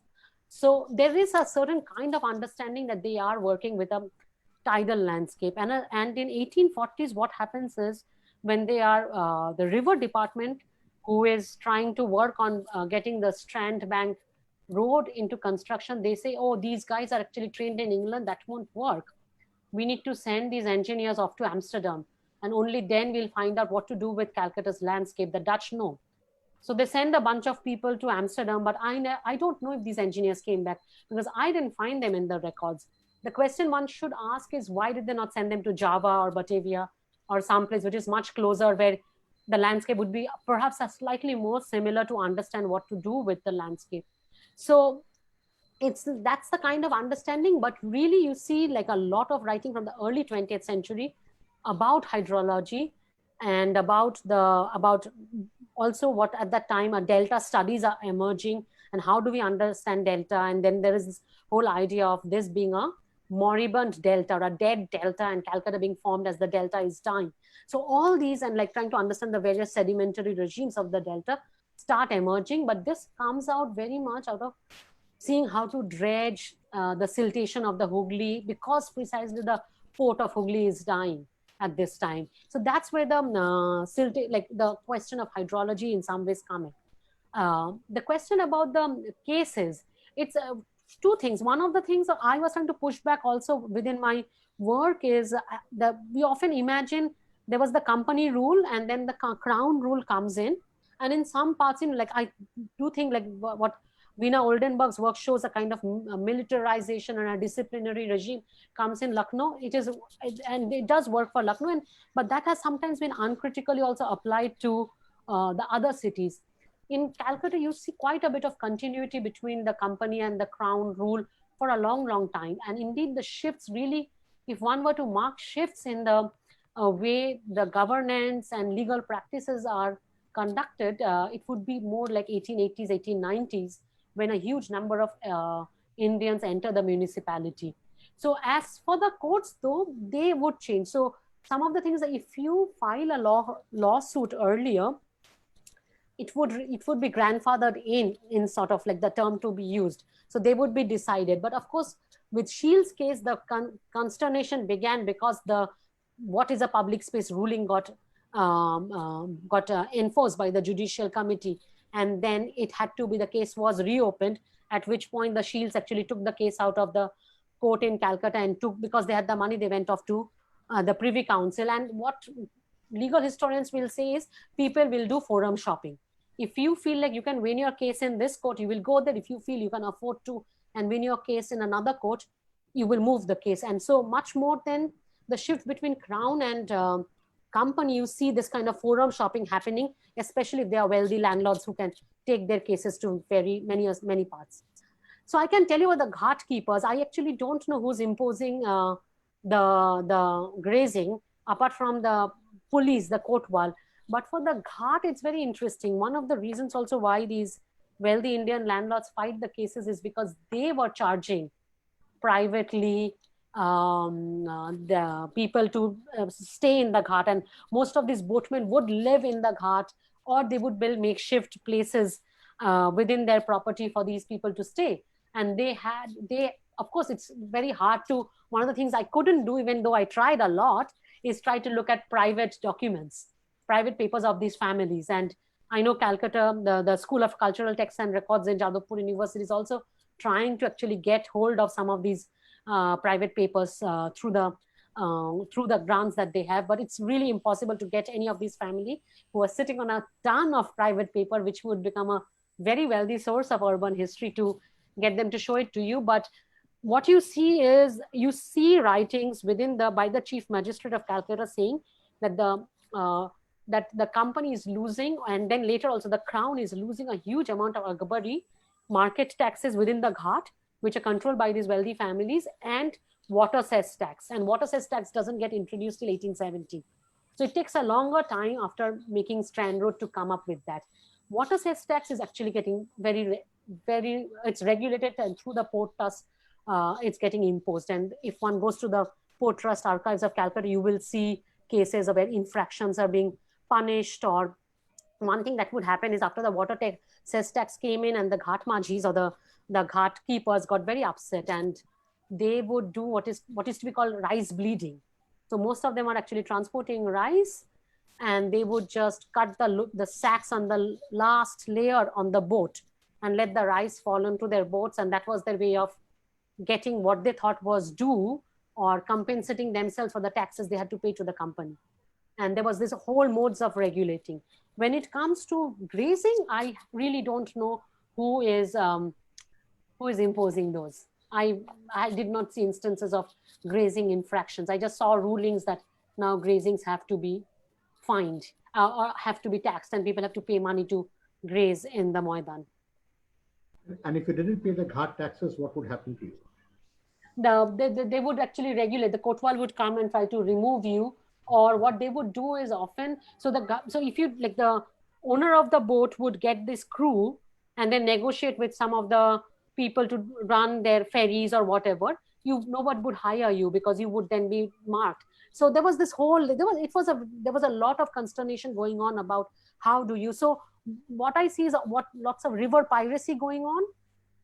So there is a certain kind of understanding that they are working with a tidal landscape. And in 1840s, what happens is, when they are the river department, who is trying to work on getting the Strand Bank road into construction, they say, oh, these guys are actually trained in England, that won't work. We need to send these engineers off to Amsterdam, and only then we'll find out what to do with Calcutta's landscape. The Dutch know. So they send a bunch of people to Amsterdam, but I don't know if these engineers came back, because I didn't find them in the records. The question one should ask is, why did they not send them to Java or Batavia or someplace which is much closer, where the landscape would be perhaps slightly more similar to understand what to do with the landscape. So that's the kind of understanding. But really, you see like a lot of writing from the early 20th century about hydrology, and about also what at that time delta studies are emerging. and how do we understand delta. And then there is this whole idea of this being a moribund delta or a dead delta, and Calcutta being formed as the delta is dying. So all these, and like trying to understand the various sedimentary regimes of the delta start emerging, but this comes out very much out of seeing how to dredge the siltation of the Hooghly, because precisely the port of Hooghly is dying at this time. So that's where the like the question of hydrology in some ways coming. The question about the cases, it's two things. One of the things that I was trying to push back also within my work is that we often imagine there was the company rule and then the crown rule comes in. And in some parts, like I do think like what Veena Oldenburg's work shows, a kind of militarization and a disciplinary regime comes in Lucknow. It is, and it does work for Lucknow, but that has sometimes been uncritically also applied to the other cities. In Calcutta, you see quite a bit of continuity between the company and the crown rule for a long, long time. And indeed, the shifts really, if one were to mark shifts in the way the governance and legal practices are conducted, it would be more like 1880s, 1890s, when a huge number of Indians enter the municipality. So as for the courts, though, they would change. So some of the things that if you file a lawsuit earlier, it would be grandfathered in sort of like the term to be used. So they would be decided. But of course, with Shields' case, the consternation began because the what is a public space ruling got enforced by the Judicial Committee. And then it had to be, the case was reopened, at which point the Shields actually took the case out of the court in Calcutta and because they had the money, they went off to the Privy Council. And what legal historians will say is people will do forum shopping. If you feel like you can win your case in this court, you will go there. If you feel you can afford to and win your case in another court, you will move the case. And so much more than the shift between crown and company, you see this kind of forum shopping happening, especially if they are wealthy landlords who can take their cases to many parts. So I can tell you about the ghat keepers. I actually don't know who's imposing the grazing apart from the police, the kotwal. But for the ghat, it's very interesting. One of the reasons also why these wealthy Indian landlords fight the cases is because they were charging privately the people to stay in the ghat, and most of these boatmen would live in the ghat, or they would build makeshift places within their property for these people to stay. And they of course, it's very hard to, one of the things I couldn't do, even though I tried a lot, is try to look at private documents, private papers of these families. And I know Calcutta, the School of Cultural Texts and Records in Jadavpur University is also trying to actually get hold of some of these private papers through the grants that they have. But it's really impossible to get any of these family who are sitting on a ton of private paper, which would become a very wealthy source of urban history, to get them to show it to you. But what you see is, you see writings by the Chief Magistrate of Calcutta saying that the company is losing, and then later also the crown is losing a huge amount of Akbari market taxes within the ghat, which are controlled by these wealthy families, and water cess tax. And water cess tax doesn't get introduced till 1870. So it takes a longer time after making Strand Road to come up with that. Water cess tax is actually getting very, it's regulated, and through the Port Trust, it's getting imposed. And if one goes to the Port Trust archives of Calcutta, you will see cases where infractions are being punished. Or one thing that would happen is, after the water cess tax came in, and the ghat majhis or the ghat keepers got very upset, and they would do what is to be called rice bleeding. So most of them are actually transporting rice, and they would just cut the sacks on the last layer on the boat and let the rice fall into their boats. And that was their way of getting what they thought was due, or compensating themselves for the taxes they had to pay to the company. And there was this whole modes of regulating. When it comes to grazing, I really don't know who is imposing those. I did not see instances of grazing infractions. I just saw rulings that now grazings have to be fined or have to be taxed, and people have to pay money to graze in the Maidan. And if you didn't pay the ghat taxes, what would happen to you? They would actually regulate. The kotwal would come and try to remove you, or what they would do is often, so if you, like, the owner of the boat would get this crew and then negotiate with some of the people to run their ferries or whatever, nobody would hire you because you would then be marked. So there was this whole, there was a lot of consternation going on about how do you. So what I see is lots of river piracy going on.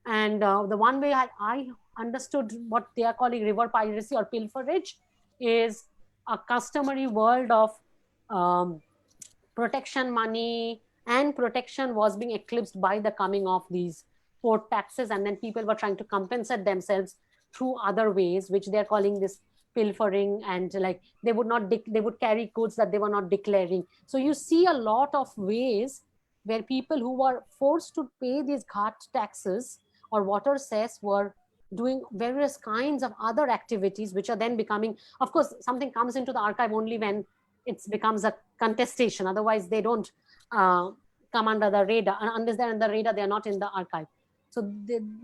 And the one way I understood what they are calling river piracy or pilferage is a customary world of protection money, and protection was being eclipsed by the coming of these port taxes, and then people were trying to compensate themselves through other ways, which they're calling this pilfering, and like they would carry goods that they were not declaring. So you see a lot of ways where people who were forced to pay these ghat taxes or water cess were doing various kinds of other activities, which are then becoming, of course, something comes into the archive only when it becomes a contestation. Otherwise, they don't come under the radar. Unless they're in the radar, they're not in the archive. So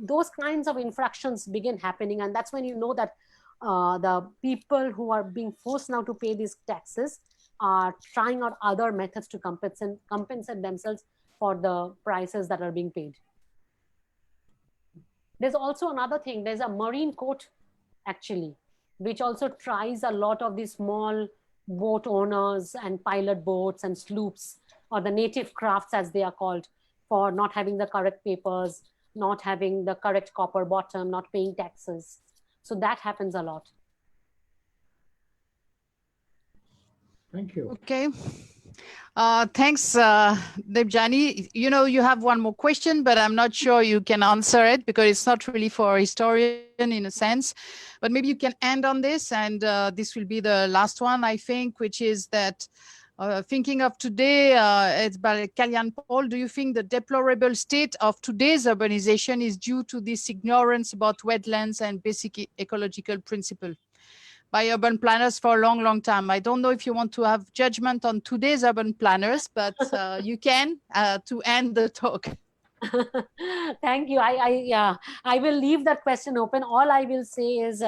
those kinds of infractions begin happening. And that's when you know that the people who are being forced now to pay these taxes are trying out other methods to compensate themselves for the prices that are being paid. There's also another thing. There's a marine court, actually, which also tries a lot of these small boat owners and pilot boats and sloops, or the native crafts as they are called, for not having the correct papers, not having the correct copper bottom, not paying taxes. So that happens a lot. Thank you. Okay. Thanks, Debjani. You know, you have one more question, but I'm not sure you can answer it because it's not really for a historian in a sense. But maybe you can end on this, and this will be the last one, I think, which is that thinking of today, it's by Kalyan Paul. Do you think the deplorable state of today's urbanization is due to this ignorance about wetlands and basic ecological principles by urban planners for a long, long time? I don't know if you want to have judgment on today's urban planners, but you can to end the talk. Thank you. I will leave that question open. All I will say is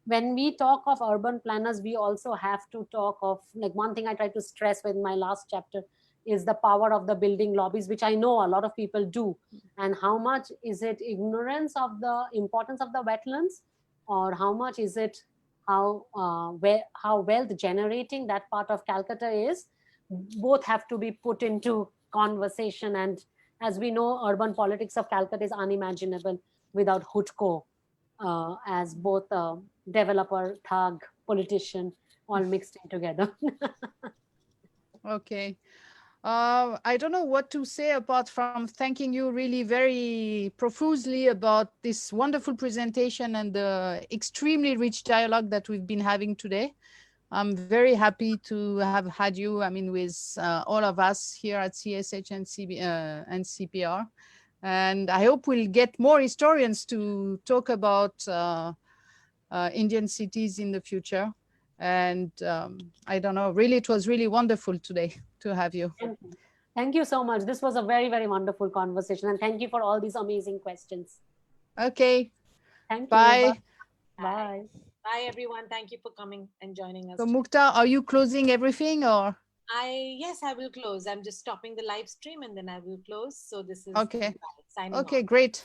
when we talk of urban planners, we also have to talk of, like, one thing I try to stress with my last chapter is the power of the building lobbies, which I know a lot of people do. And how much is it ignorance of the importance of the wetlands, or how much is it how wealth generating that part of Calcutta is? Both have to be put into conversation. And as we know, urban politics of Calcutta is unimaginable without Hutko as both a developer, thug, politician, all mixed in together. Okay. I don't know what to say apart from thanking you really very profusely about this wonderful presentation and the extremely rich dialogue that we've been having today. I'm very happy to have had you, I mean, with all of us here at CSH and CPR. And I hope we'll get more historians to talk about Indian cities in the future. And I don't know, really, it was really wonderful today to have you. Thank you so much. This was a very, very wonderful conversation. And thank you for all these amazing questions. Okay. Thank you. Bye. Bye. Bye, everyone. Thank you for coming and joining us. So Mukta, are you closing everything or? Yes, I will close. I'm just stopping the live stream and then I will close. So this is okay. signing Okay, off. great.